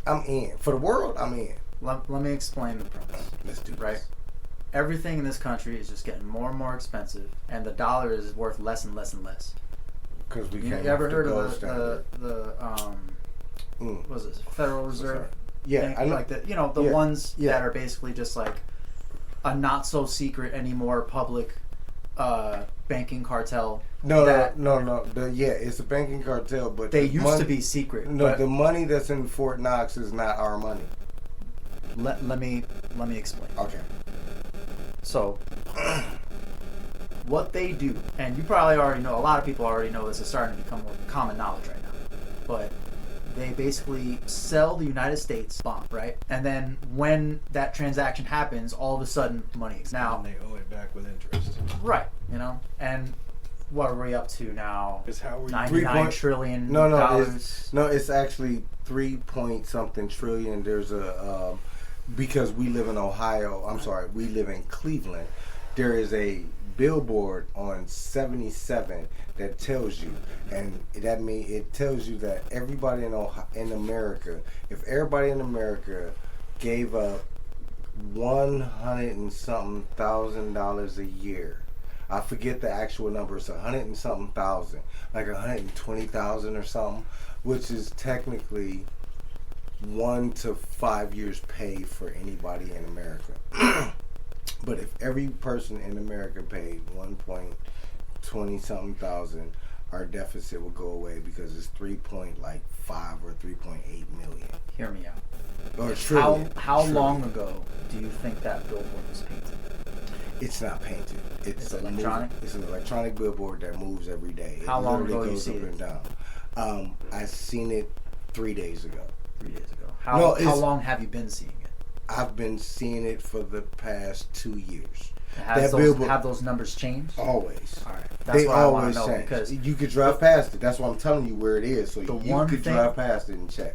I'm in. For the world, I'm in. Let me explain the premise. Let's do this. Right? Everything in this country is just getting more and more expensive, and the dollar is worth less and less and less. Because we You can't. ever heard gold of standard. what was it, Federal Reserve? Yeah, Bank? I know. Like the Yeah. ones Yeah. that are basically just like a not so secret anymore public banking cartel. No, that it's a banking cartel, but They the used money, to be secret. No, but the money that's in Fort Knox is not our money. let me explain. Okay. So, what they do, and you probably already know, a lot of people already know this, is starting to become more common knowledge right now, but they basically sell the United States bond, right? And then when that transaction happens, all of a sudden money. Now, And they owe it back with interest. right, and what are we up to now? Because how were you? 99 trillion No, dollars. it's actually 3 point something trillion. There's a because we live in Ohio. I'm sorry, we live in Cleveland. There is a billboard on 77 that tells you, and that means it tells you that everybody in America, if everybody in America gave up 100 and something $1,000 a year. I forget the actual number. It's 100 and something thousand, like 120,000 or something, which is technically 1 to 5 years pay for anybody in America. But if every person in America paid 1.20 something thousand, our deficit will go away because it's 3.5 or 3.8 million. Hear me out. Or trillion. How Trillion. long ago do you think that billboard was painted? It's not painted. It's a electronic? It's an electronic billboard that moves every day. How long ago literally you goes see up it? and down. I seen it 3 days ago. 3 days ago. No, How long have you been seeing it? I've been seeing it for the past 2 years. Have those numbers changed? Always. All right. That's They what I want always to know change. because You could drive past it. That's why I'm telling you where it is. So The you one could thing- drive past it and check.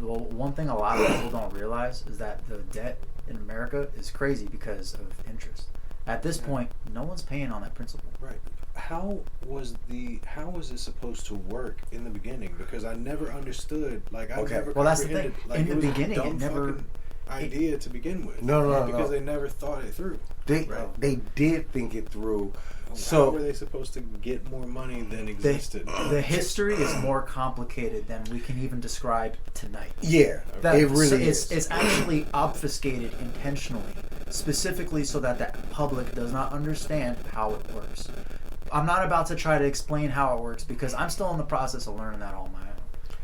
well, one thing a lot of people don't realize is that the debt in America is crazy because of interest. At this point, no one's paying on that principal. Right. How was it supposed to work in the beginning? Because I never understood. Like I Okay. never. Well, that's the thing. comprehended, like, In it the was a beginning, dumb it never- fucking idea to begin with. No. Because they never thought it through. They did think it through. So how were they supposed to get more money than existed? The history is more complicated than we can even describe tonight. yeah, That- it really it's, is. It's actually obfuscated intentionally, specifically so that the public does not understand how it works. I'm not about to try to explain how it works because I'm still in the process of learning that on my own.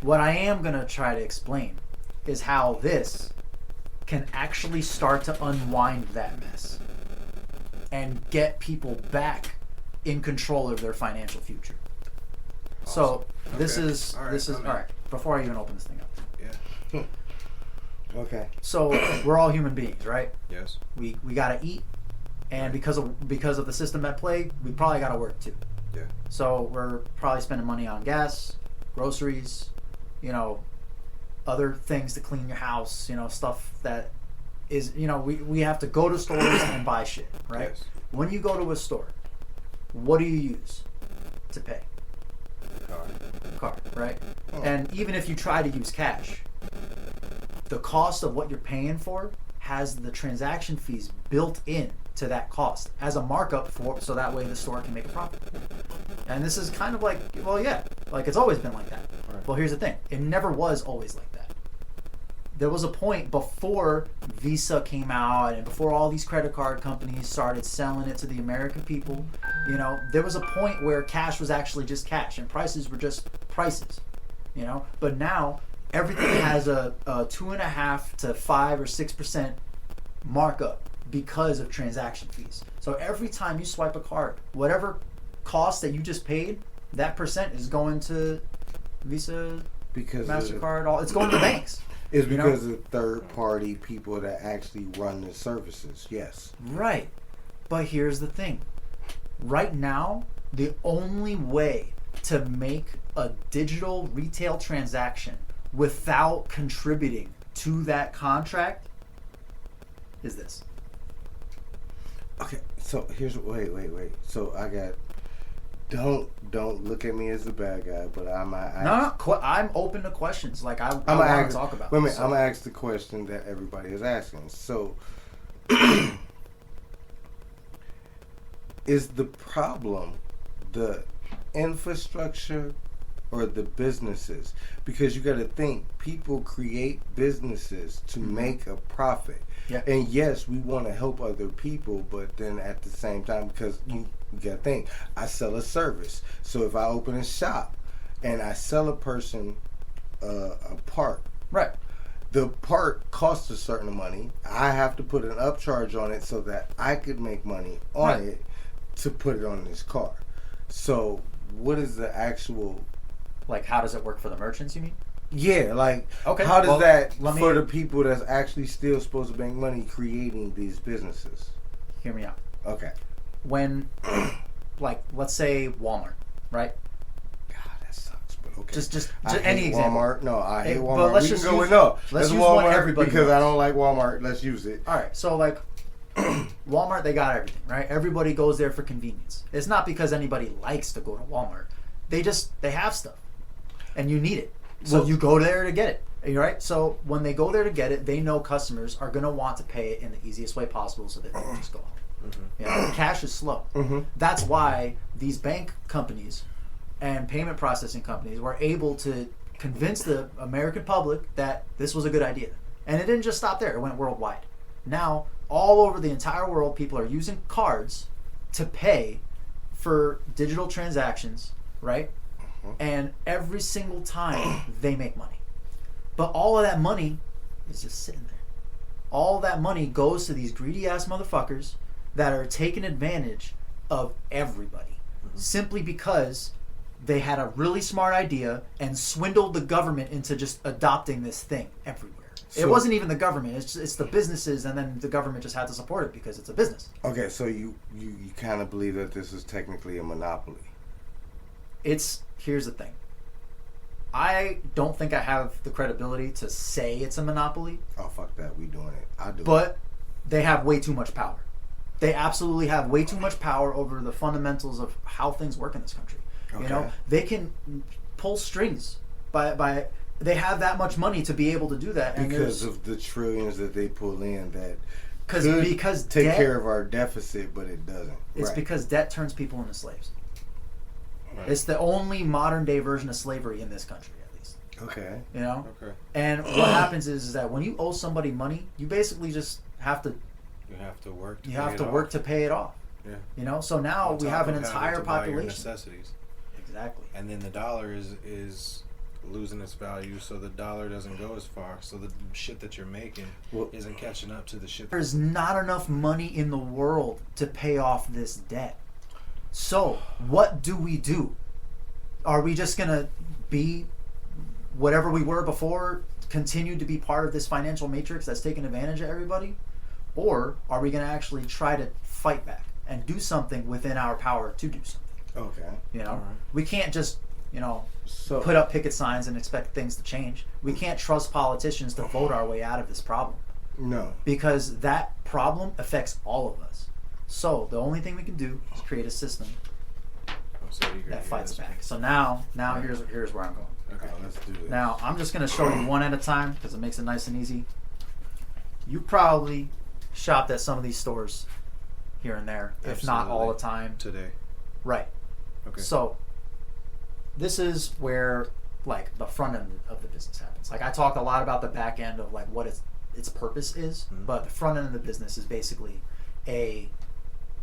What I am going to try to explain is how this can actually start to unwind that mess and get people back in control of their financial future. So this Okay. is All right, this is I'm in. all right. Before I even open this thing up, Yeah. Okay. so we're all human beings, right? Yes. We gotta eat, and because of the system at play, we probably gotta work too. Yeah. So we're probably spending money on gas, groceries, other things to clean your house, stuff that is, we have to go to stores and buy shit, right? Yes. When you go to a store, what do you use to pay? Card, right? Oh. And even if you try to use cash, the cost of what you're paying for has the transaction fees built in to that cost as a markup so that way the store can make a profit. And this is kind of like, like it's always been like that. Right. Well, here's the thing. It never was always like that. There was a point before Visa came out and before all these credit card companies started selling it to the American people, there was a point where cash was actually just cash and prices were just prices, But now everything has a 2.5 to 5 or 6% markup because of transaction fees. So every time you swipe a card, whatever cost that you just paid, that percent is going to Visa, Because MasterCard, it's going to the banks. it's because of third-party people that actually run the services. Yes. Right. But here's the thing. Right now, the only way to make a digital retail transaction without contributing to that contract is this. Okay. So here's wait. So I got Don't look at me as the bad guy, but I'm I'm open to questions. Like I want to talk about. Wait a minute, so. I'm gonna ask the question that everybody is asking. So, is the problem the infrastructure or the businesses? Because you got to think, people create businesses to make a profit. Yeah. And yes, we want to help other people, but then at the same time, because you got to think, I sell a service. So if I open a shop and I sell a person a part, Right. the part costs a certain money. I have to put an upcharge on it so that I could make money on it to put it on this car. So what is the actual... Like, how does it work for the merchants, you mean? Yeah, like, okay, how does that let me, for the people that's actually still supposed to make money creating these businesses? Hear me out. Okay. When, like, let's say Walmart, right? God, that sucks, but okay. Just I hate any example. Walmart. No, I hate Walmart. But let's We just can go use, with no. Let's use Walmart one everybody because knows. I don't like Walmart. Let's use it. All right, so like Walmart, they got everything, right? Everybody goes there for convenience. It's not because anybody likes to go to Walmart. They have stuff, and you need it, so Well, you go there to get it. Right? So when they go there to get it, they know customers are going to want to pay it in the easiest way possible, so that they can just go home. Mm-hmm. You know, cash is slow. Mm-hmm. That's why these bank companies and payment processing companies were able to convince the American public that this was a good idea. And it didn't just stop there. It went worldwide. Now, all over the entire world, people are using cards to pay for digital transactions, right? And every single time they make money. But all of that money is just sitting there. All of that money goes to these greedy ass motherfuckers that are taking advantage of everybody simply because they had a really smart idea and swindled the government into just adopting this thing everywhere. It wasn't even the government, it's the businesses, and then the government just had to support it because it's a business. Okay, so you kind of believe that this is technically a monopoly. Here's the thing. I don't think I have the credibility to say it's a monopoly. Oh, fuck that. We doing it. I do. But they have way too much power. They absolutely have way too much power over the fundamentals of how things work in this country. Okay. You know, they can pull strings by they have that much money to be able to do that. And because of the trillions that they pull in that because take debt, care of our deficit, but it doesn't. It's right. because debt turns people into slaves. Right. It's the only modern day version of slavery in this country, at least. Okay. You know? Okay. And what happens is that when you owe somebody money, you basically just have to... You have to work to you pay have it to off. work to pay it off. Yeah. You know? So now On we top have an of having entire to buy your population. necessities. Exactly. And then the dollar is losing its value, so the dollar doesn't go as far. So the shit that you're making isn't catching up to the shit. There's not enough money in the world to pay off this debt. So what do? Are we just going to be whatever we were before, continue to be part of this financial matrix that's taking advantage of everybody? Or are we going to actually try to fight back and do something within our power to do something? Okay. You know, All right. we can't just, So put up picket signs and expect things to change. We can't trust politicians to vote our way out of this problem. No. Because that problem affects all of us. So the only thing we can do is create a system that fights back. So now here's where I'm going. Okay. Let's do it. Now I'm just going to show you one at a time because it makes it nice and easy. You probably shopped at some of these stores here and there, if not all the time. Today. Right. Okay. So this is where like the front end of the business happens. Like I talked a lot about the back end of like what its purpose is, but the front end of the business is basically a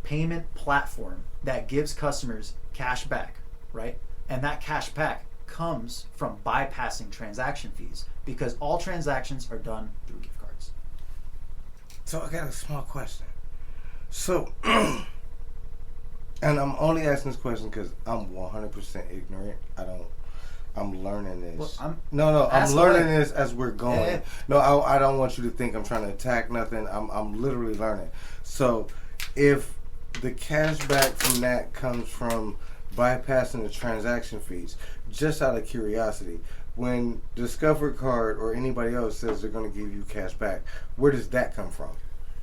payment platform that gives customers cash back, right? And that cash back comes from bypassing transaction fees because all transactions are done through gift cards. So I got a small question. So, and I'm only asking this question because I'm 100% ignorant. I'm learning this. Well, I'm learning this as we're going. Yeah. No, I don't want you to think I'm trying to attack nothing. I'm literally learning. So, if the cash back from that comes from bypassing the transaction fees, just out of curiosity, when Discover Card or anybody else says they're going to give you cash back, where does that come from?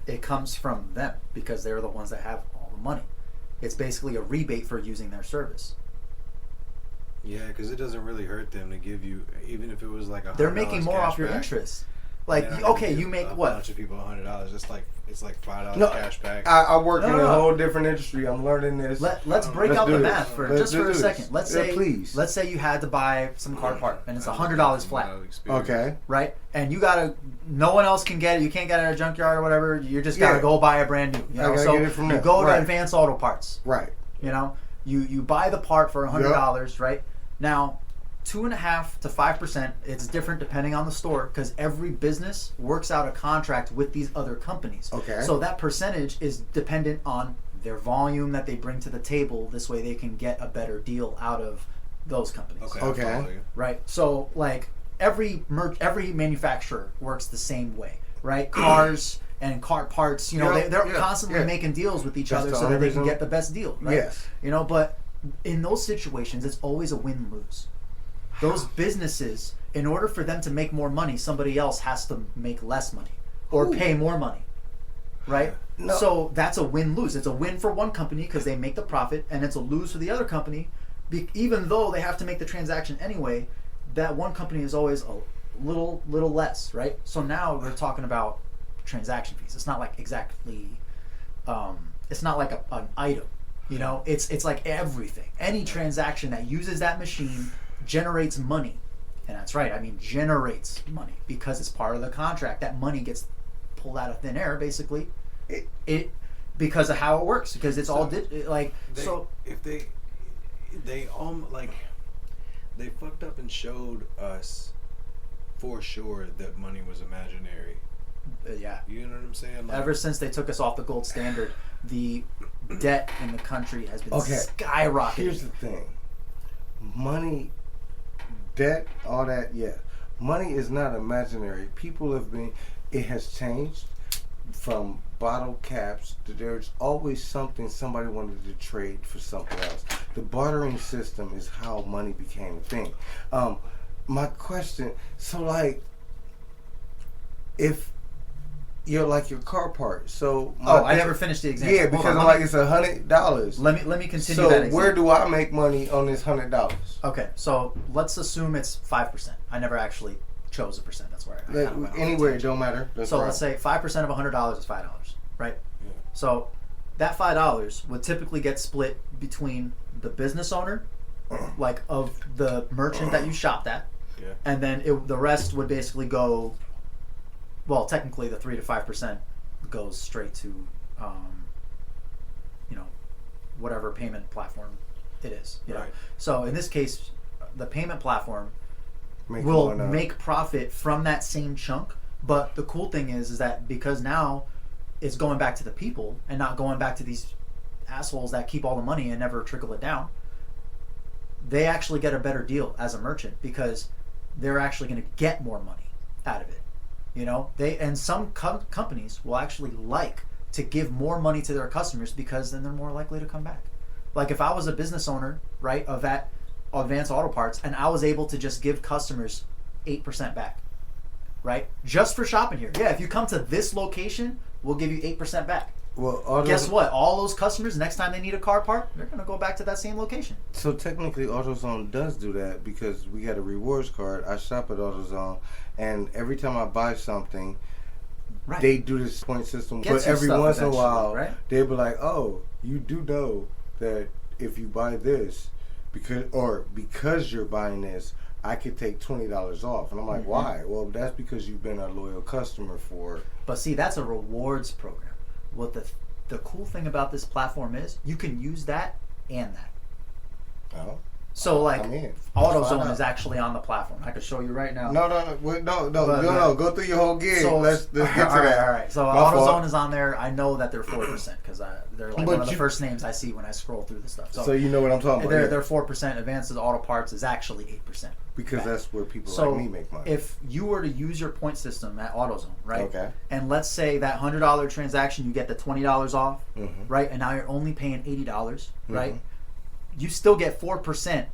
It comes from them because they're the ones that have all the money. It's basically a rebate for using their service. Yeah, because it doesn't really hurt them to give you, even if it was like They're making more off your interest. Like, okay, you make what? A bunch of people $100. It's like $5 No, cash back. I work in a No. whole different industry. I'm learning this. Let's break Let's out do the this. math for Let's just do for a this. second. Let's Yeah, say please. let's say you had to buy some car part and it's $100 flat, Okay. right? And you gotta, no one else can get it. You can't get it at a junkyard or whatever. You just gotta Yeah. go buy a brand new. You I know, gotta so get it from you there. go to Right. Advanced Auto Parts. Right. You know, you buy the part for $100, right? Now, 2.5% to 5%. It's different depending on the store because every business works out a contract with these other companies. Okay. So that percentage is dependent on their volume that they bring to the table. This way, they can get a better deal out of those companies. Okay. I'll follow you. Right. So like every manufacturer works the same way, right? Cars and car parts, you know, Yeah, they're yeah, constantly yeah. making deals with each That's other the so that only they can reason- get the best deal, right? Yes. You know, but in those situations, it's always a win-lose. Those businesses, in order for them to make more money, somebody else has to make less money or Ooh. pay more money, right? No. So that's a win-lose. It's a win for one company because they make the profit, and it's a lose for the other company, even though they have to make the transaction anyway. That one company is always a little less, right? So now we're talking about transaction fees. It's not like exactly, it's not like an item, you know. It's like everything. Any transaction that uses that machine generates money, and that's right. I mean, generates money because it's part of the contract. That money gets pulled out of thin air, basically. It because of how it works. Because it's all like so. If they like they fucked up and showed us for sure that money was imaginary. Yeah. You know what I'm saying? Like, Ever since they took us off the gold standard, the debt in the country has been Okay. skyrocketing. Here's the thing. Money, debt, all that, yeah. Money is not imaginary. People have been, it has changed from bottle caps to there's always something somebody wanted to trade for something else. The bartering system is how money became a thing. My question, so like, if you're like your car part, so I never finished the example. yeah, Hold because on, I'm let like me- it's $100. Let me continue So that example. where do I make money on this $100? Okay, so let's assume it's 5%. I never actually chose a percent. That's where I kind of went off Anywhere, the it don't matter. That's So right. let's say 5% of $100 is $5, right? Yeah. So that $5 would typically get split between the business owner, like of the merchant that you shopped at, Yeah. and then the rest would basically go. Well, technically, the 3 to 5% goes straight to, whatever payment platform it is. You know? Right. So in this case, the payment platform Make will more than- make profit from that same chunk. But the cool thing is that because now it's going back to the people and not going back to these assholes that keep all the money and never trickle it down, they actually get a better deal as a merchant because they're actually going to get more money out of it. You know, some companies will actually like to give more money to their customers because then they're more likely to come back. Like if I was a business owner, right, of that Advanced Auto Parts, and I was able to just give customers 8% back, right, just for shopping here. Yeah, if you come to this location, we'll give you 8% back. Well, Guess what? All those customers, next time they need a car part, they're going to go back to that same location. So technically, AutoZone does do that because we got a rewards card. I shop at AutoZone, and every time I buy something, Right. they do this point system. Gets But you every stuff once in a eventually, while, right? they'll be like, "Oh, you do know that if you buy this, because you're buying this, I could take $20 off." And I'm like, Mm-hmm. "Why?" Well, that's because you've been a loyal customer for. But see, that's a rewards program. What the cool thing about this platform is, you can use that and that. Oh. So like, I'm in. Let's find AutoZone out. is actually on the platform. I could show you right now. No. Go through your whole gig. So, Let's get to all right, that. all right. So My AutoZone fault. is on there. I know that they're 4% because they're like But one of the you- first names I see when I scroll through the stuff. So you know what I'm talking about. they're yeah. 4%. Advanced Auto Parts is actually 8%. Because back. that's where people So like me make money. if you were to use your point system at AutoZone, right? Okay. And let's say that $100 transaction, you get the $20 off, Mhm. right? And now you're only paying $80, right? Mhm. You still get 4%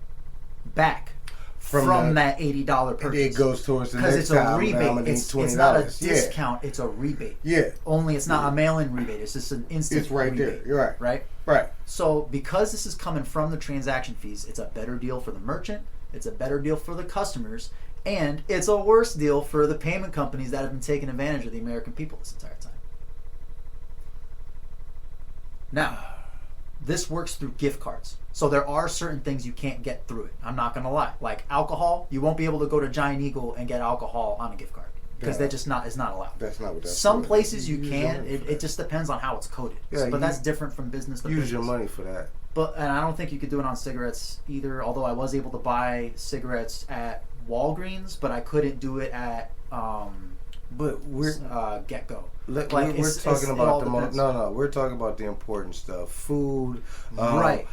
back from that $80 purchase. It goes towards the because next it's a time. rebate. Now I'm gonna need It's not a $20. discount. It's a rebate. Yeah. Only it's not a mail-in rebate. It's just an instant. It's right there. rebate, You're right. Right. Right. So because this is coming from the transaction fees, it's a better deal for the merchant, it's a better deal for the customers, and it's a worse deal for the payment companies that have been taking advantage of the American people this entire time. Now, this works through gift cards. So there are certain things you can't get through it. I'm not going to lie. Like alcohol, you won't be able to go to Giant Eagle and get alcohol on a gift card. Because that just is not allowed. That's not what that's Some for. places you can. It just depends on how it's coded. Yeah, but that's different from business to business. Use your money for that. And I don't think you could do it on cigarettes either. Although I was able to buy cigarettes at Walgreens, but I couldn't do it at But we're Get Go. we're talking about we're talking about the important stuff. Food, right?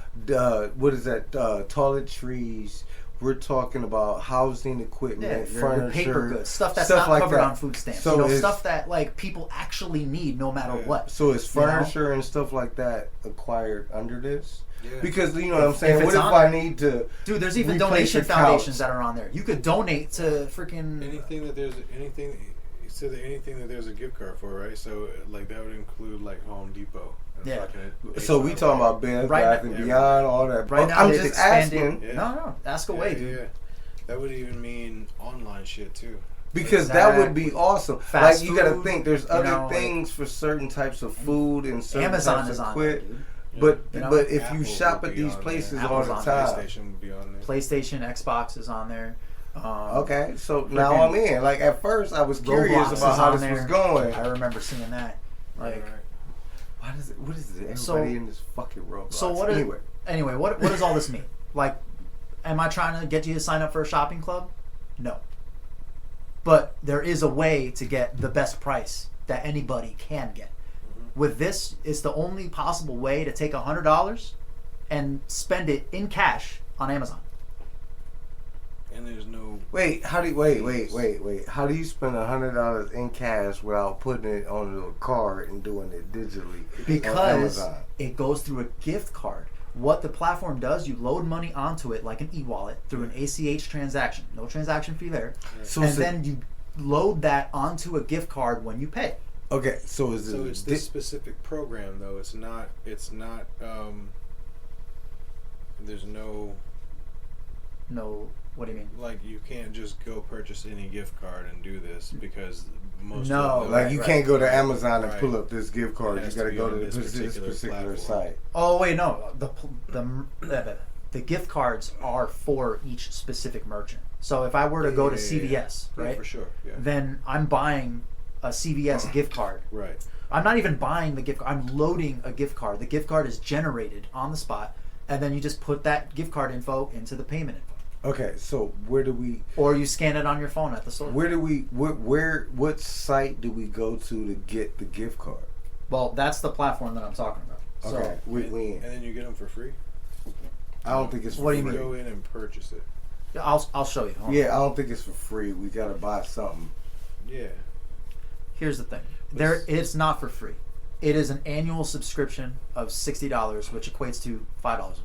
What is that? Toiletries. We're talking about housing equipment, furniture, your paper goods, stuff that's not like covered that. on food stamps. So stuff that like people actually need no matter what. So is furniture and stuff like that acquired under this? Yeah. Because you know what I'm saying. What if I need to? Dude, there's even replace donation your couch? foundations that are on there. You could donate to freaking anything that there's a gift card for, right? So like that would include like Home Depot. And Yeah. So we talking about Bed Bath and Beyond, all that. Right now I'm they've just expanded. asking. Yeah. No, ask away, dude. Yeah. That would even mean online shit too. Because that would be awesome. Fast like you got to food, think, there's other know, things for certain types of food and certain Amazon types is of on there, equipment. dude. But if Apple you shop would at be these on places there. all the Apple's time, PlayStation would be on there. PlayStation, Xbox is on there. Okay, so now I'm in. Like at first, I was curious Roblox about is how on this was there. going. I remember seeing that. Like, Right. What is it? Everybody So- in this fucking Roblox. so what? Anyway, what does all this mean? Like, am I trying to get you to sign up for a shopping club? No. But there is a way to get the best price that anybody can get. With this, it's the only possible way to take $100 and spend it in cash on Amazon. And there's no. Wait, how do you, wait? How do you spend $100 in cash without putting it on a card and doing it digitally? on Because Amazon? it goes through a gift card. What the platform does, you load money onto it like an e-wallet through an ACH transaction. No transaction fee there. So And then you load that onto a gift card when you pay. okay, so is it? So it's this specific program though. It's not. There's no. No, what do you mean? Like you can't just go purchase any gift card and do this because most No, of them, Like you can't go to Amazon and Right. pull up this gift card. It You has got to to be go on to this this particular particular platform. site. Oh wait, no. The gift cards are for each specific merchant. So if I were to go to CVS, Yeah, right, for sure. Yeah. then I'm buying a CVS gift card. Right. I'm not even buying the gift card. I'm loading a gift card. The gift card is generated on the spot, and then you just put that gift card info into the payment info. Okay, so where do we? Or you scan it on your phone at the store. What site do we go to get the gift card? Well, that's the platform that I'm talking about. Okay, So, we And in. then you get them for free. I don't think it's for What do you free. mean? Go in and purchase it. yeah, I'll show you. Hold on. Yeah, I don't think it's for free. We gotta buy something. Yeah. Here's the thing. It's not for free. It is an annual subscription of $60, which equates to $5 a month.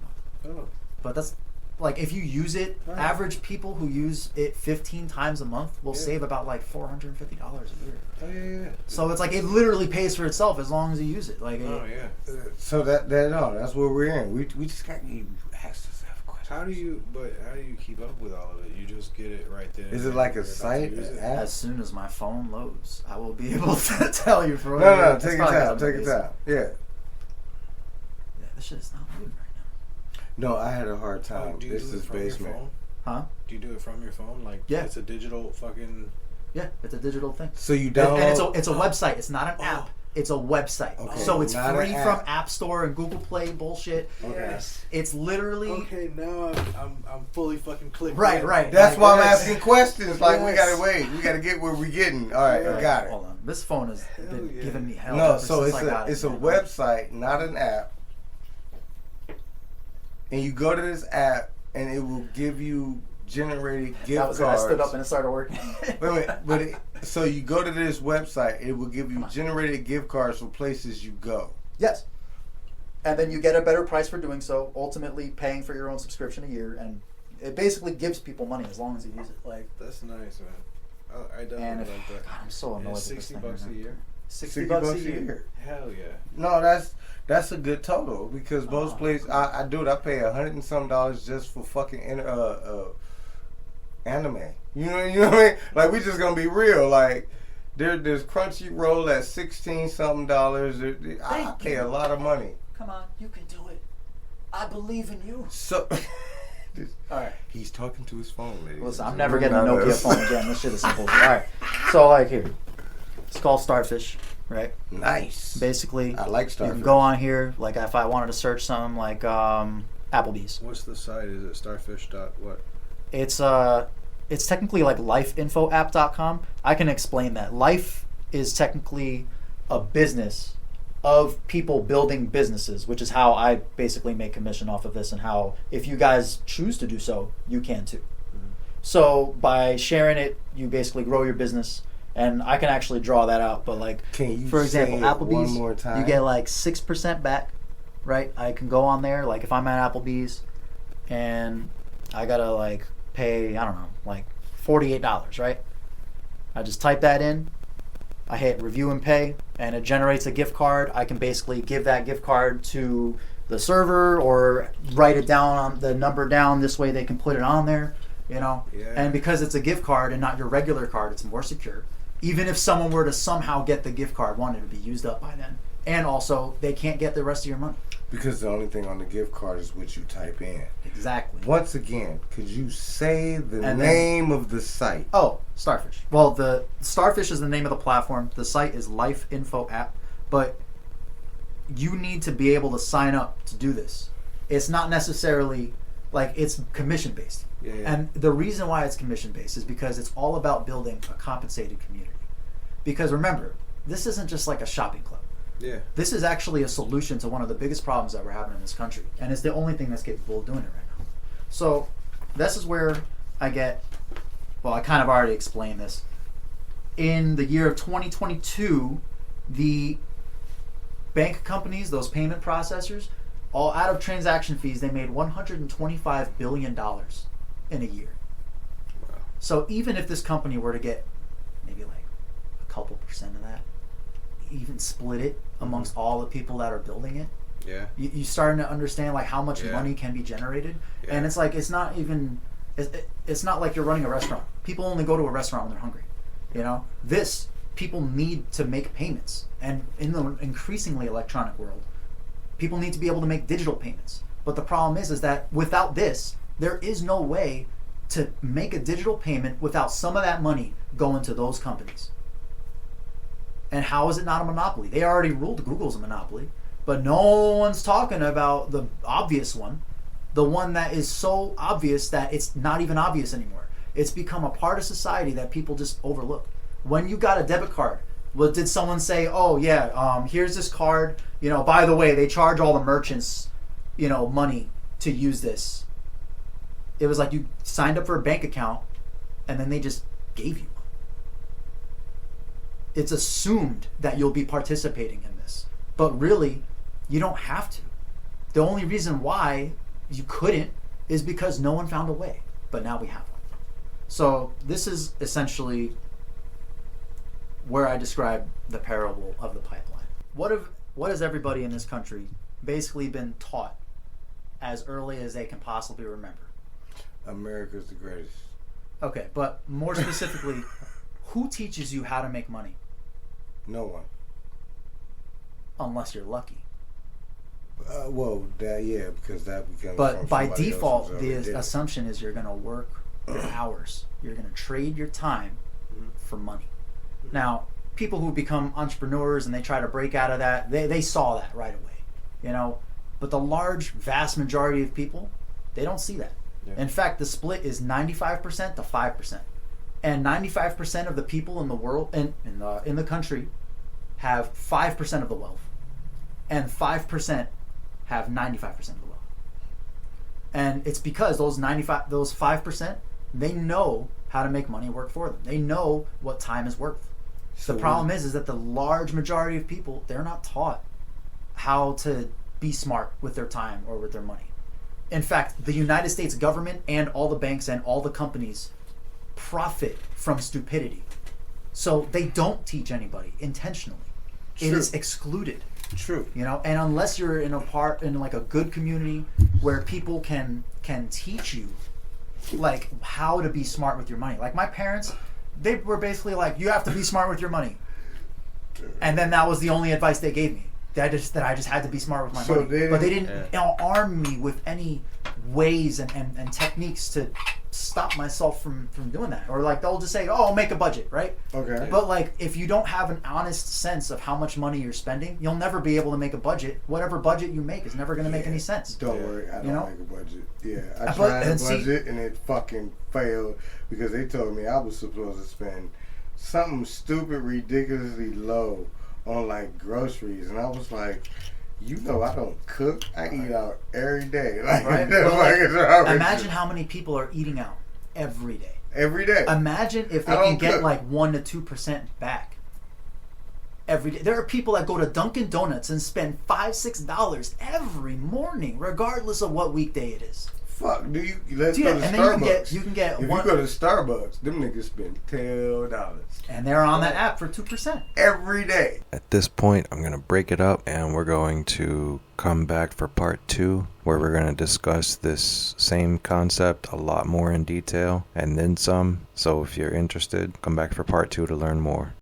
Oh. But that's like if you use it, Right. average people who use it 15 times a month will Yeah. save about like $450 a year. Oh yeah. So it's like it literally pays for itself as long as you use it. Like Oh yeah. So that's where we're in. We just got you ask yourself questions. How do you keep up with all of it? You just get it right there. Is it like a site, an app? as soon as my phone loads, I will be able to tell you for No, take your time. Take your time. Yeah. Yeah, this shit is not moving right No, I had a hard time. Do you This do it is from your basement. phone? now. Huh? Do you do it from your phone? Like Yeah. it's a digital fucking. Yeah, it's a digital thing. So you And download. it's a website. It's not an app. It's a website. Okay, So it's not free an from app. App Store and Google Play bullshit. Okay. It's literally Okay, now I'm fully fucking clicked. Right, in. right. That's why I'm Yes. asking questions. Like we Yes. gotta wait. We gotta get where we getting. All right, I got it. Hold on. This phone has Hell been yeah. giving me hell. No, ever so since it's I got a it. website, not an app. And you go to this app, and it will give you generated gift That was cards. when I stood up and it started working. Wait, so you go to this website, it will give you generated gift cards for places you go. Yes. And then you get a better price for doing so, ultimately paying for your own subscription a year, and it basically gives people money as long as you use it. Like, That's nice, man. I definitely and like that. God, I'm so And annoyed it's with this $60 thing right a now. year. $60 a year. Hell yeah. No, that's a good total because most places I do it. I pay $100 and some just for fucking anime. You know what I mean? Like we just gonna be real. Like there's Crunchyroll at $16 something. I pay a lot of money. Come on, you can do it. I believe in you. So. All right. He's talking to his phone, ladies. Listen, I'm never getting a Nokia phone again. This shit is simple. All right. So like here, it's called Starfish, right? Nice. Basically, I like you Starfish. can go on here. Like if I wanted to search something like Applebee's. What's the site? Is it starfish dot what? It's technically like lifeinfoapp.com. I can explain that. Life is technically a business of people building businesses, which is how I basically make commission off of this, and how if you guys choose to do so, you can too. Mm-hmm. So by sharing it, you basically grow your business, and I can actually draw that out. But like, for example, Applebee's, one more time? You get like 6% back, right? I can go on there, like if I'm at Applebee's, and I gotta like pay, I don't know, like $48, right? I just type that in. I hit review and pay, and it generates a gift card. I can basically give that gift card to the server or write it down on the number down. This way they can put it on there, you know. Yeah. And because it's a gift card and not your regular card, it's more secure. Even if someone were to somehow get the gift card, one, it would be used up by then. And also, they can't get the rest of your money. Because the only thing on the gift card is what you type in. Exactly. Once again, could you say the name of the site? Oh, Starfish. Well, the Starfish is the name of the platform. The site is Life Info App, but you need to be able to sign up to do this. It's not necessarily like it's commission based. Yeah, yeah. And the reason why it's commission based is because it's all about building a compensated community. Because remember, this isn't just like a shopping club. Yeah. This is actually a solution to one of the biggest problems that we're having in this country. And it's the only thing that's capable of doing it right now. So this is where I kind of already explained this. In the year of 2022, the bank companies, those payment processors, all out of transaction fees, they made $125 billion in a year. Wow. So even if this company were to get maybe like a couple percent of that, even split it amongst all the people that are building it, Yeah. you starting to understand like how much Yeah. money can be generated. Yeah. And it's like it's not like you're running a restaurant. People only go to a restaurant when they're hungry, you know. This, people need to make payments, and in the increasingly electronic world, people need to be able to make digital payments. But the problem is that without this, there is no way to make a digital payment without some of that money going to those companies. And how is it not a monopoly? They already ruled Google's a monopoly, but no one's talking about the obvious one, the one that is so obvious that it's not even obvious anymore. It's become a part of society that people just overlook. When you got a debit card, well, did someone say, oh yeah, here's this card, you know, by the way, they charge all the merchants, you know, money to use this. It was like you signed up for a bank account and then they just gave you one. It's assumed that you'll be participating in this, but really, you don't have to. The only reason why you couldn't is because no one found a way, but now we have one. So this is essentially where I describe the parable of the pipeline. What has everybody in this country basically been taught as early as they can possibly remember? America's the greatest. Okay, but more specifically, who teaches you how to make money? No one. Unless you're lucky. Because that becomes. But by somebody default, else the who's already did it. assumption is you're going to work your hours. You're going to trade your time for money. Now, people who become entrepreneurs and they try to break out of that, they saw that right away, you know. But the vast majority of people, they don't see that. Yeah. In fact, the split is 95% to 5%, and 95% of the people in the world in the country have 5% of the wealth, and 5% have 95% of the wealth. And it's because those 5%, they know how to make money work for them. They know what time is worth. So the problem is that the large majority of people, they're not taught how to be smart with their time or with their money. In fact, the United States government and all the banks and all the companies profit from stupidity. So they don't teach anybody intentionally. It True. is excluded. True. You know, and unless you're in like a good community where people can teach you like how to be smart with your money. Like my parents, they were basically like, you have to be smart with your money, and then that was the only advice they gave me. That I just had to be smart with my money. But they didn't arm me with any ways and techniques to stop myself from doing that. Or like they'll just say, oh, make a budget, right? Okay. But like if you don't have an honest sense of how much money you're spending, you'll never be able to make a budget. Whatever budget you make is never going to make any sense. Don't worry, I don't make a budget. Yeah, I But- tried a and see- budget and it fucking failed because they told me I was supposed to spend something stupid, ridiculously low on like groceries, and I was like, you know, I don't cook. I eat out every day. Like, Right? that's Well, like, like, it's outrageous. imagine how many people are eating out every day. Every day. Imagine if they I can don't get cook. like 1% to 2% back every day. There are people that go to Dunkin' Donuts and spend $5-6 every morning, regardless of what weekday it is. Fuck, let's Dude, go to and then Starbucks. you can get if one, you go to Starbucks, them niggas spend $10 and they're on that app for 2%. every day. At this point, I'm going to break it up and we're going to come back for part 2, where we're going to discuss this same concept a lot more in detail and then some. So if you're interested, come back for part 2 to learn more.